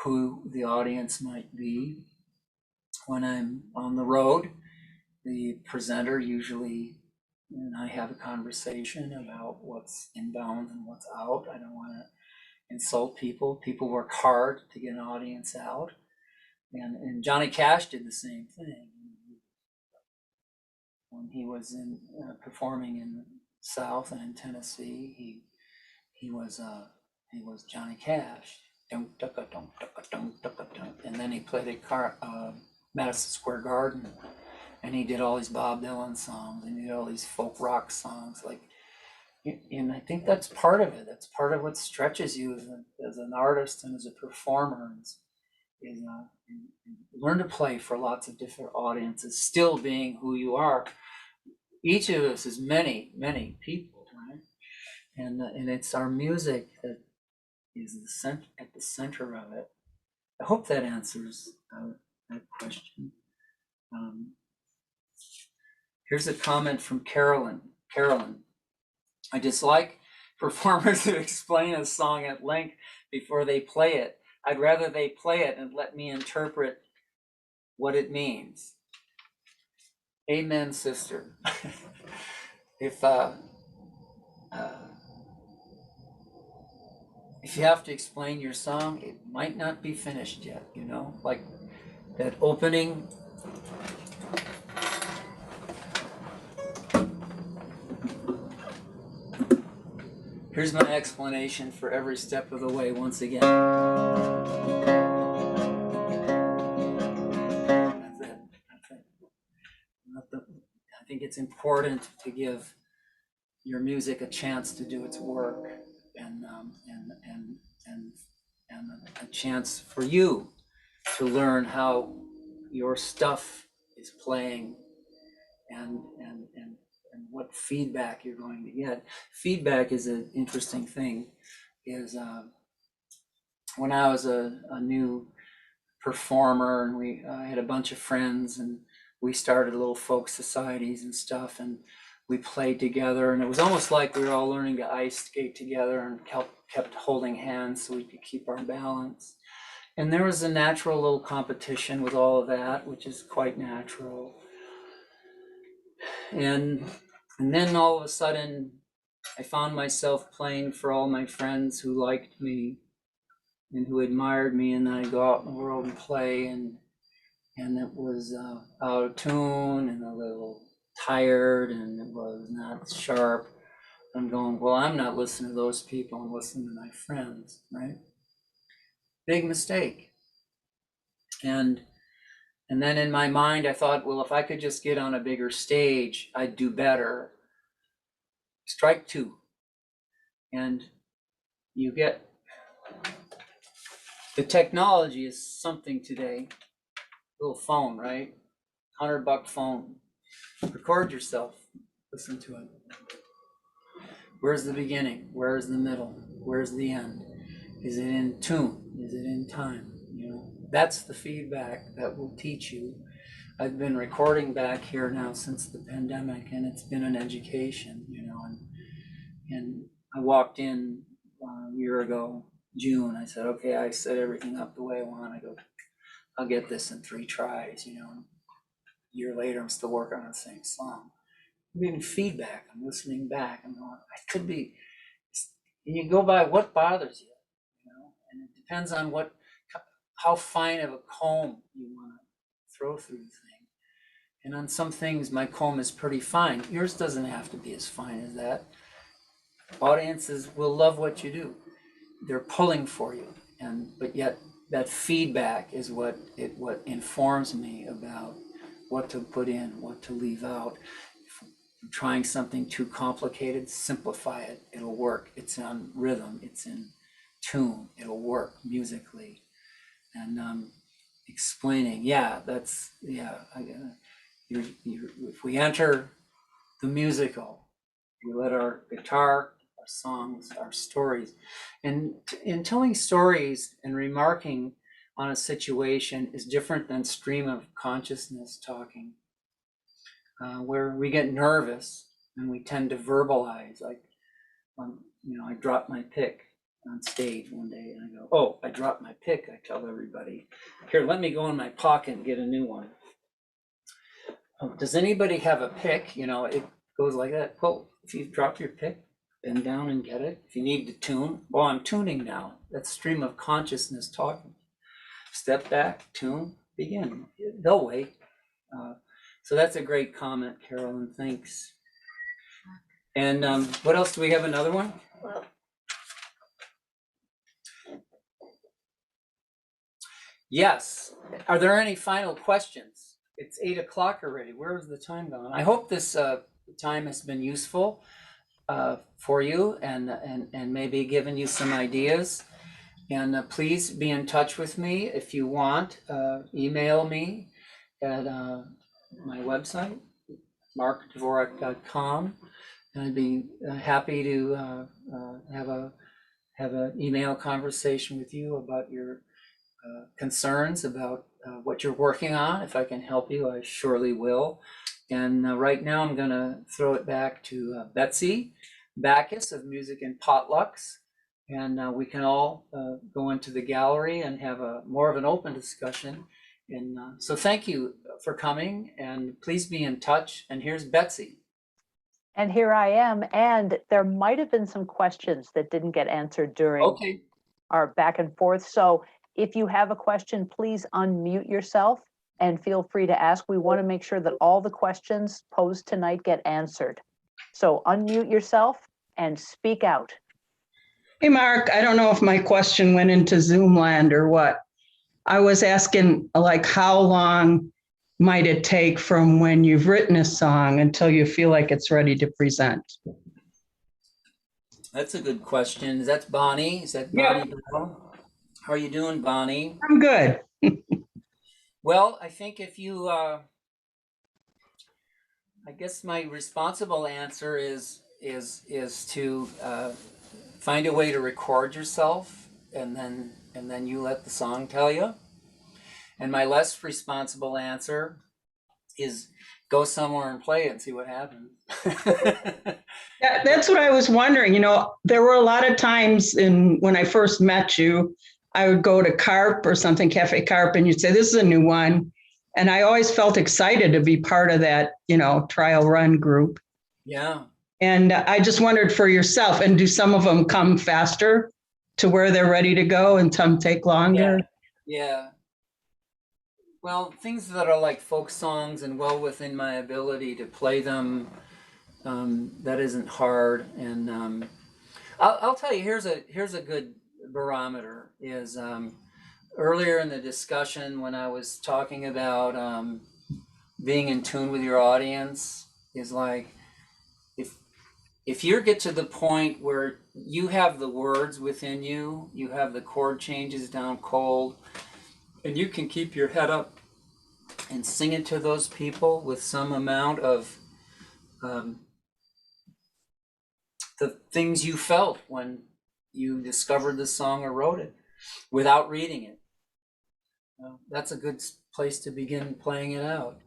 S3: who the audience might be. When I'm on the road, the presenter usually and I have a conversation about what's inbound and what's out. I don't want to insult people. People work hard to get an audience out. And Johnny Cash did the same thing. When he was performing in the South and in Tennessee, he was Johnny Cash. And then he played at Madison Square Garden, and he did all these Bob Dylan songs, and he did all these folk rock songs like And I think that's part of it. That's part of what stretches you as an artist and as a performer is learn to play for lots of different audiences, still being who you are. Each of us is many, many people, right? And it's our music that is at the center of it. I hope that answers that question. Here's a comment from Carolyn. Carolyn, I dislike performers who explain a song at length before they play it. I'd rather they play it and let me interpret what it means. Amen, sister. If you have to explain your song, it might not be finished yet, you know, like that opening. Here's my explanation for every step of the way once again. That's it. I think it's important to give your music a chance to do its work and a chance for you to learn how your stuff is playing and what feedback you're going to get. Feedback is an interesting thing. Is when I was a new performer and we had a bunch of friends and we started little folk societies and stuff and we played together and it was almost like we were all learning to ice skate together and kept holding hands so we could keep our balance. And there was a natural little competition with all of that, which is quite natural. And then all of a sudden, I found myself playing for all my friends who liked me and who admired me, and I go out in the world and play, and it was out of tune and a little tired, and it was not sharp. I'm going, well, I'm not listening to those people, I'm listening to my friends, right? Big mistake. And then in my mind, I thought, well, if I could just get on a bigger stage, I'd do better. Strike two. And you get, the technology is something today. Little phone, right? $100 phone. Record yourself. Listen to it. Where's the beginning? Where's the middle? Where's the end? Is it in tune? Is it in time? You know, that's the feedback that will teach you. I've been recording back here now since the pandemic, and it's been an education, you know. And I walked in a year ago, June. I said, okay, I set everything up the way I want. I go, I'll get this in 3 tries, you know. A year later, I'm still working on the same song. I'm getting feedback. I'm listening back. I'm going, I could be. And you go by what bothers you, you know. And it depends on how fine of a comb you want to throw through the thing. And on some things, my comb is pretty fine. Yours doesn't have to be as fine as that. Audiences will love what you do. They're pulling for you, but yet that feedback is what informs me about what to put in, what to leave out. If I'm trying something too complicated, simplify it. It'll work. It's on rhythm. It's in tune. It'll work musically. And explaining, if we enter the musical, we let our guitar, our songs, our stories, and in telling stories and remarking on a situation is different than stream of consciousness talking, where we get nervous and we tend to verbalize. Like, I dropped my pick on stage one day, and I go, "Oh, I dropped my pick." I tell everybody, "Here, let me go in my pocket and get a new one." Does anybody have a pick? You know, it goes like that. Well, if you drop your pick, bend down and get it. If you need to tune, well, I'm tuning now. That's stream of consciousness talking. Step back, tune, begin. They'll wait. So that's a great comment, Carolyn. Thanks. And what else? Do we have another one? Yes. Are there any final questions? It's 8 o'clock already. Where is the time gone? I hope this time has been useful. for you and maybe giving you some ideas. And please be in touch with me if you want. Email me at my website, markdevorak.com. And I'd be happy to have an email conversation with you about your concerns about what you're working on. If I can help you, I surely will. And right now I'm going to throw it back to Betsy Backus of Music and Potlucks. And we can all go into the gallery and have more of an open discussion. And so thank you for coming, and please be in touch. And here's Betsy.
S1: And here I am. And there might have been some questions that didn't get answered during our back and forth. So if you have a question, please unmute yourself and feel free to ask. We want to make sure that all the questions posed tonight get answered. So unmute yourself and speak out.
S4: Hey, Mark, I don't know if my question went into Zoom land or what. I was asking, like, how long might it take from when you've written a song until you feel like it's ready to present?
S3: That's a good question. Is that Bonnie? Is that Bonnie? Yeah. How are you doing, Bonnie?
S4: I'm good.
S3: Well, I think if you, I guess my responsible answer is to find a way to record yourself, and then you let the song tell you. And my less responsible answer is go somewhere and play it and see what happens.
S4: Yeah, that's what I was wondering. You know, there were a lot of times when I first met you, I would go to Carp or something, Cafe Carp, and you'd say, this is a new one. And I always felt excited to be part of that, you know, trial run group.
S3: Yeah.
S4: And I just wondered for yourself, and do some of them come faster to where they're ready to go and some take longer?
S3: Yeah. Well, things that are like folk songs and well within my ability to play them, that isn't hard. And I'll tell you, here's a good barometer. Is earlier in the discussion when I was talking about being in tune with your audience, is like if you get to the point where you have the words within you, you have the chord changes down cold, and you can keep your head up and sing it to those people with some amount of the things you felt when you discovered the song or wrote it without reading it. That's a good place to begin playing it out.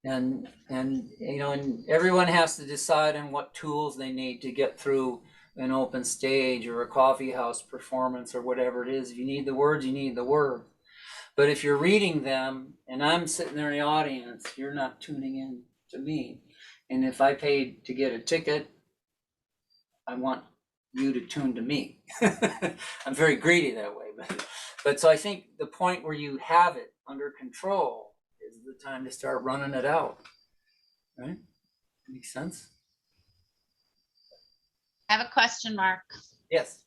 S3: And you know, and everyone has to decide on what tools they need to get through an open stage or a coffee house performance or whatever it is. If you need the words, you need the words. But if you're reading them and I'm sitting there in the audience, you're not tuning in to me. And if I paid to get a ticket, I want you to tune to me. I'm very greedy that way. But so I think the point where you have it under control is the time to start running it out. Right? Makes sense?
S5: I have a question, Mark.
S3: Yes.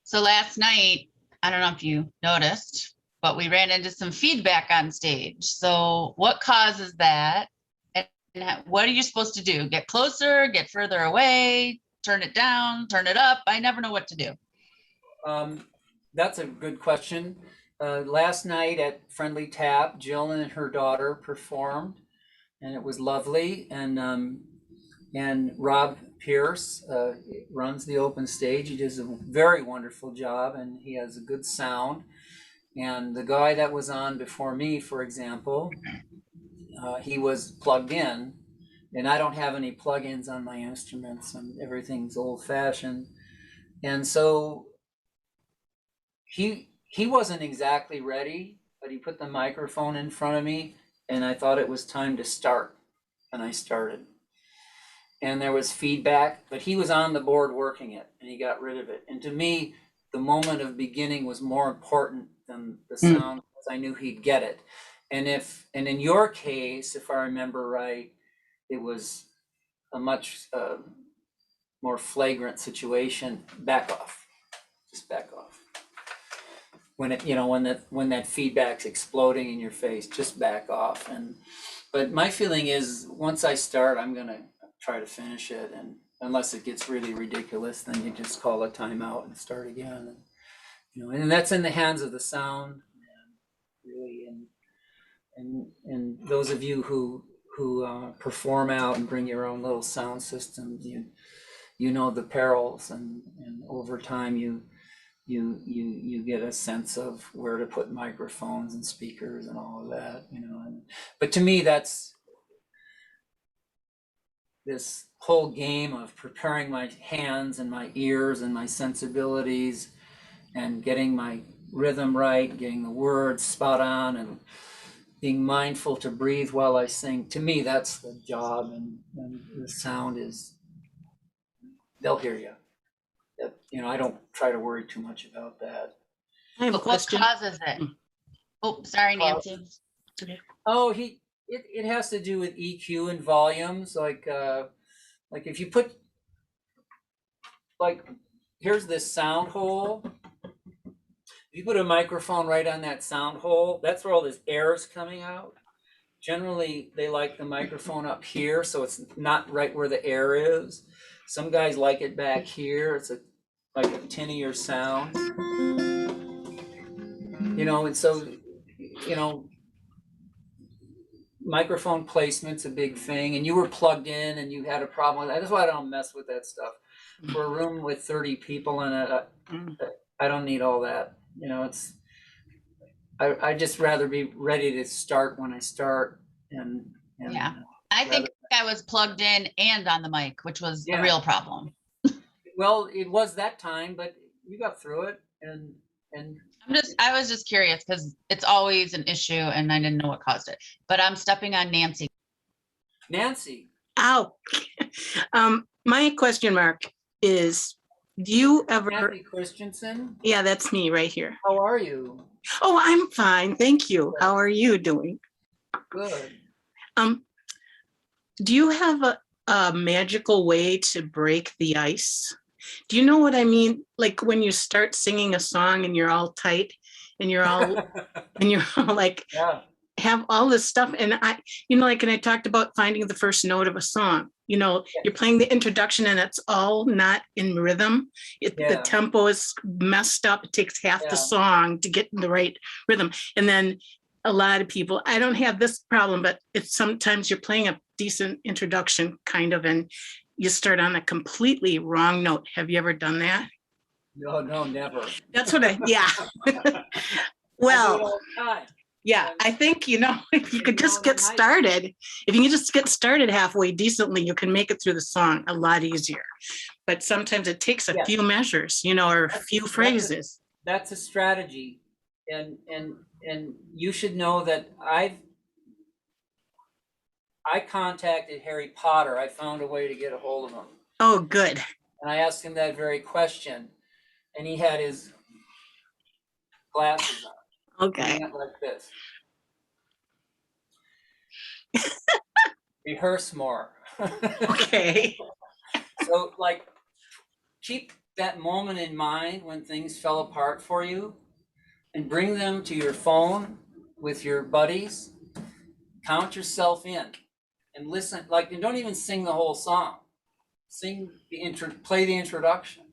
S5: So last night, I don't know if you noticed, but we ran into some feedback on stage. So what causes that? And what are you supposed to do? Get closer, get further away, turn it down, turn it up? I never know what to do.
S3: That's a good question. Last night at Friendly Tap, Jill and her daughter performed, and it was lovely. And Rob Pierce runs the open stage. He does a very wonderful job, and he has a good sound. And the guy that was on before me, for example, he was plugged in, and I don't have any plugins on my instruments, and everything's old-fashioned. And so he wasn't exactly ready, but he put the microphone in front of me, and I thought it was time to start, and I started. And there was feedback, but he was on the board working it, and he got rid of it. And to me, the moment of beginning was more important than the sound, because I knew he'd get it. And in your case, if I remember right, it was a much more flagrant situation. Back off, just back off. When it, you know, when that feedback's exploding in your face, just back off. But my feeling is, once I start, I'm gonna try to finish it, unless it gets really ridiculous, then you just call a timeout and start again. And, you know, and that's in the hands of the sound, and really, and those of you who perform out and bring your own little sound system, you know the perils, and over time you get a sense of where to put microphones and speakers and all of that, you know. But to me, that's this whole game of preparing my hands and my ears and my sensibilities and getting my rhythm right, getting the words spot on, and being mindful to breathe while I sing. To me, that's the job, and the sound is, they'll hear you. That, you know, I don't try to worry too much about that.
S6: I have a
S5: But what
S6: question.
S5: causes it? Oh, sorry, Nancy.
S3: Oh, it has to do with EQ and volumes. Like if you put, like, here's this sound hole. If you put a microphone right on that sound hole, that's where all this air is coming out. Generally, they like the microphone up here, so it's not right where the air is. Some guys like it back here. It's like a tinnier sound. You know, and so, you know, microphone placement's a big thing, and you were plugged in and you had a problem with that. That's why I don't mess with that stuff. For a room with 30 people in it, I don't need all that. You know, I just rather be ready to start when I start, and
S5: Yeah. I think I was plugged in and on the mic, which was a
S3: Yeah.
S5: real problem.
S3: well, it was that time, but you got through it, and
S5: I was just curious because it's always an issue and I didn't know what caused it. But I'm stepping on Nancy.
S3: Nancy,
S6: Ow. My question mark is, do you ever,
S3: Nancy Christensen,
S6: yeah, that's me right here.
S3: how are you?
S6: Oh, I'm fine. Thank you. How are you doing?
S3: Good.
S6: Do you have a magical way to break the ice? Do you know what I mean? Like when you start singing a song and you're all tight and you're all like,
S3: Yeah.
S6: have all this stuff. And like, and I talked about finding the first note of a song, you're playing the introduction and it's all not in rhythm. The tempo is messed up. It takes half the song to get in the right rhythm. And then a lot of people, I don't have this problem, but it's sometimes you're playing a decent introduction kind of, and you start on a completely wrong note. Have you ever done that?
S3: No, never.
S6: That's what yeah. Well,
S3: I do it all the time.
S6: Yeah, I think, if you could just get started, if you can just get started halfway decently, you can make it through the song a lot easier. But sometimes it takes a few measures, or a few phrases.
S3: That's a strategy. And you should know that I contacted Harry Potter. I found a way to get a hold of him.
S6: Oh, good.
S3: And I asked him that very question. And he had his glasses on.
S6: Okay.
S3: He went like this. Rehearse more.
S6: Okay.
S3: So, like, keep that moment in mind when things fell apart for you, and bring them to your phone with your buddies. Count yourself in and listen. Like, and don't even sing the whole song. Play the introduction.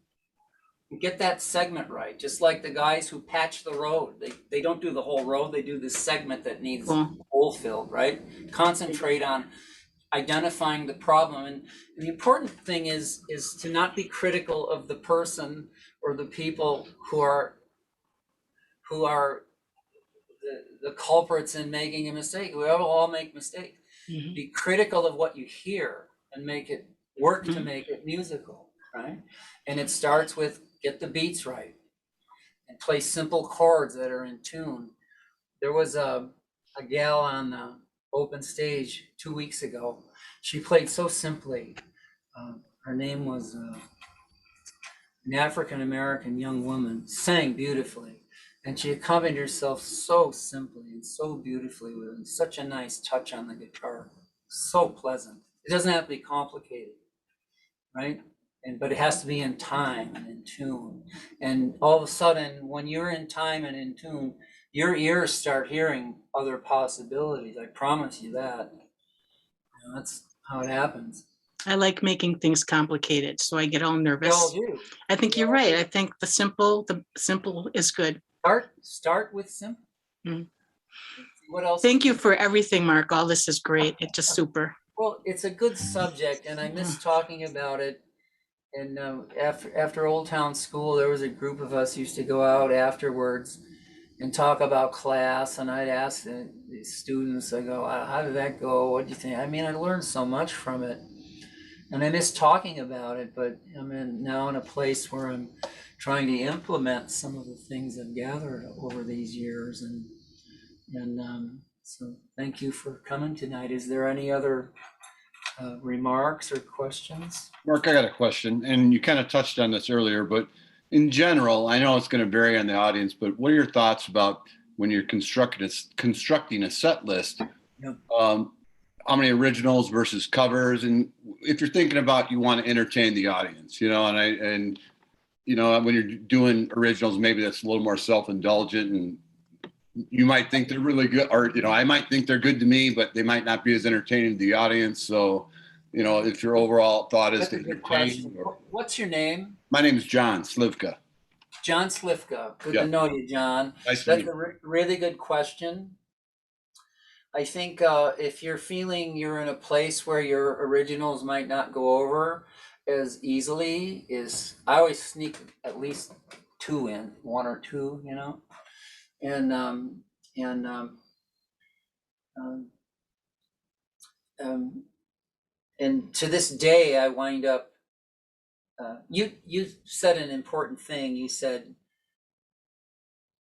S3: And get that segment right. Just like the guys who patch the road. They don't do the whole road. They do the segment that needs hole filled, right? Concentrate on identifying the problem. And the important thing is to not be critical of the person or the people who are the culprits in making a mistake. We all make mistakes. Mm-hmm. Be critical of what you hear and make it work to make it musical, right? And it starts with get the beats right and play simple chords that are in tune. There was a gal on the open stage 2 weeks ago. She played so simply. Her name was an African-American young woman, sang beautifully. And she accompanied herself so simply and so beautifully with such a nice touch on the guitar. So pleasant. It doesn't have to be complicated, right? But it has to be in time and in tune. And all of a sudden, when you're in time and in tune, your ears start hearing other possibilities. I promise you that. That's how it happens.
S6: I like making things complicated, so I get all
S3: We all
S6: nervous.
S3: do.
S6: I think
S3: We
S6: you're
S3: all
S6: right.
S3: do.
S6: I think the simple is good.
S3: Start with simple.
S6: Mm.
S3: What else?
S6: Thank you for everything, Mark. All this is great. It's just super.
S3: Well, it's a good subject, and I miss talking about it. And after Old Town School, there was a group of us used to go out afterwards and talk about class. And I'd ask the students, I go, how did that go? What do you think? I mean, I learned so much from it. And I miss talking about it, but I'm now in a place where I'm trying to implement some of the things I've gathered over these years. So thank you for coming tonight. Is there any other remarks or questions?
S7: Mark, I got a question, and you kind of touched on this earlier, but in general, I know it's going to vary on the audience, but what are your thoughts about when you're constructing a set list?
S3: Yeah.
S7: How many originals versus covers, and if you're thinking about you want to entertain the audience, and when you're doing originals, maybe that's a little more self-indulgent, and you might think they're really good, or I might think they're good to me, but they might not be as entertaining to the audience. So, if your overall thought is
S3: That's
S7: to
S3: a good
S7: entertain.
S3: question. What's your name?
S7: My name is John Slivka.
S3: John Slivka. Good
S7: Yeah.
S3: to know you, John.
S7: Nice to meet
S3: That's a really good question. I think if you're feeling you're in a place where your originals might not go over as easily, I always sneak at least two in, one or two, and and to this day I wind up. You said an important thing. You said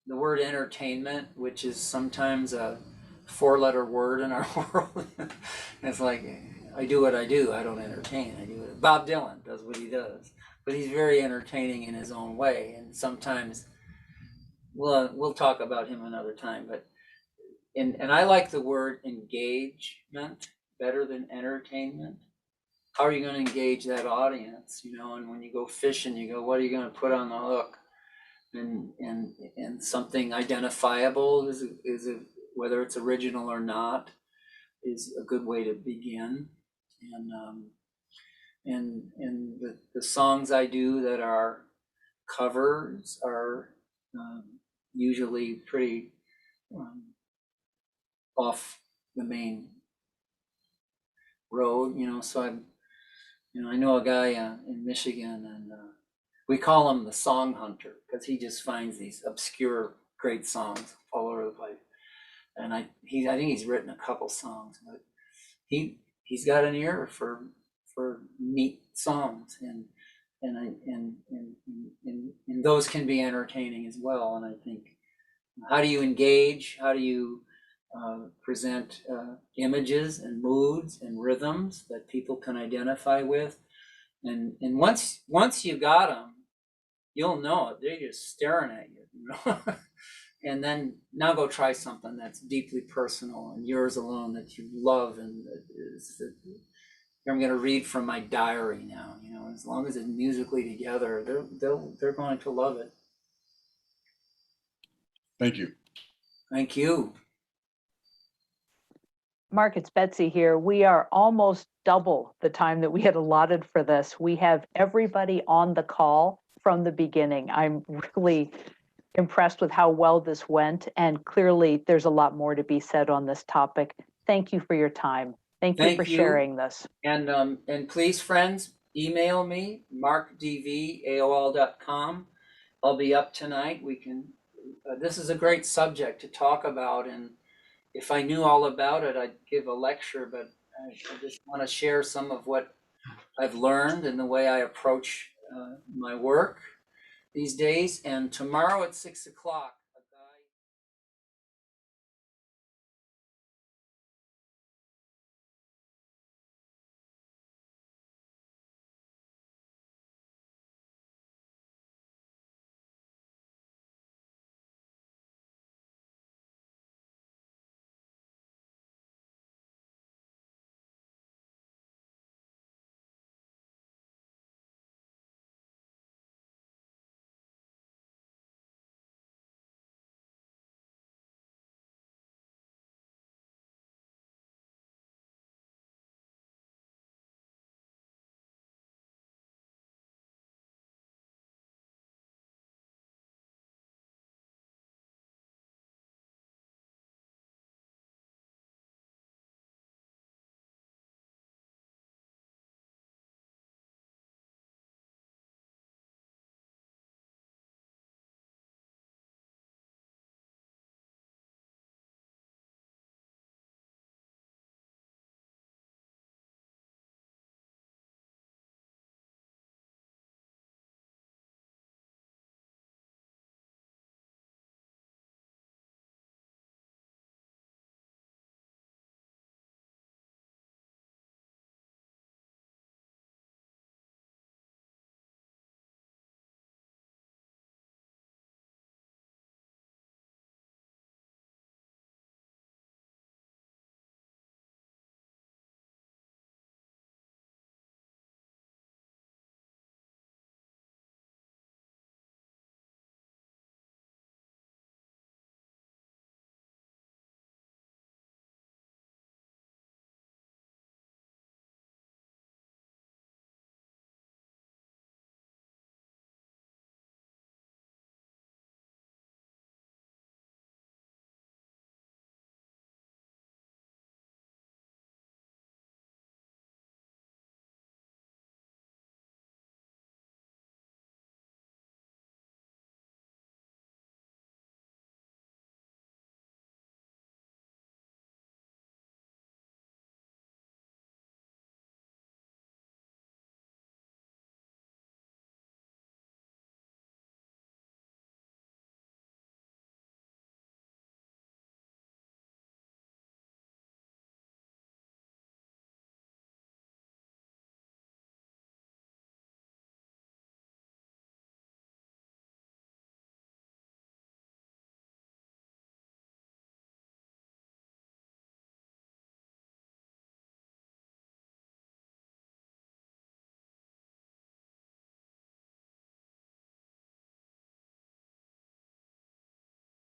S3: the word entertainment, which is sometimes a four-letter word in our world. It's like, I do what I do. I don't entertain. I do it. Bob Dylan does what he does, but he's very entertaining in his own way. And sometimes, we'll talk about him another time. But and I like the word engagement better than entertainment. How are you going to engage that audience? And when you go fishing, you go, what are you going to put on the hook? And something identifiable is whether it's original or not is a good way to begin. And the songs I do that are covers are usually pretty off the main road. So I know a guy in Michigan, and we call him the song hunter because he just finds these obscure great songs all over the place. And I think he's written a couple songs, but he's got an ear for neat songs, and those can be entertaining as well. And I think, how do you engage? How do you present images and moods and rhythms that people can identify with? And once you got them, you'll know it. They're just staring at you, And then now go try something that's deeply personal and yours alone that you love. And I'm going to read from my diary now. As long as it's musically together, they're going to love it.
S7: Thank you.
S3: Thank you.
S1: Mark, it's Betsy here. We are almost double the time that we had allotted for this. We have everybody on the call from the beginning. I'm really impressed with how well this went, and clearly there's a lot more to be said on this topic. Thank you for your time. Thank you for sharing this.
S3: And please, friends, email me, markdv@aol.com. I'll be up tonight. We can. This is a great subject to talk about, and if I knew all about it, I'd give a lecture, but I just want to share some of what I've learned and the way I approach my work these days. And tomorrow at 6 o'clock,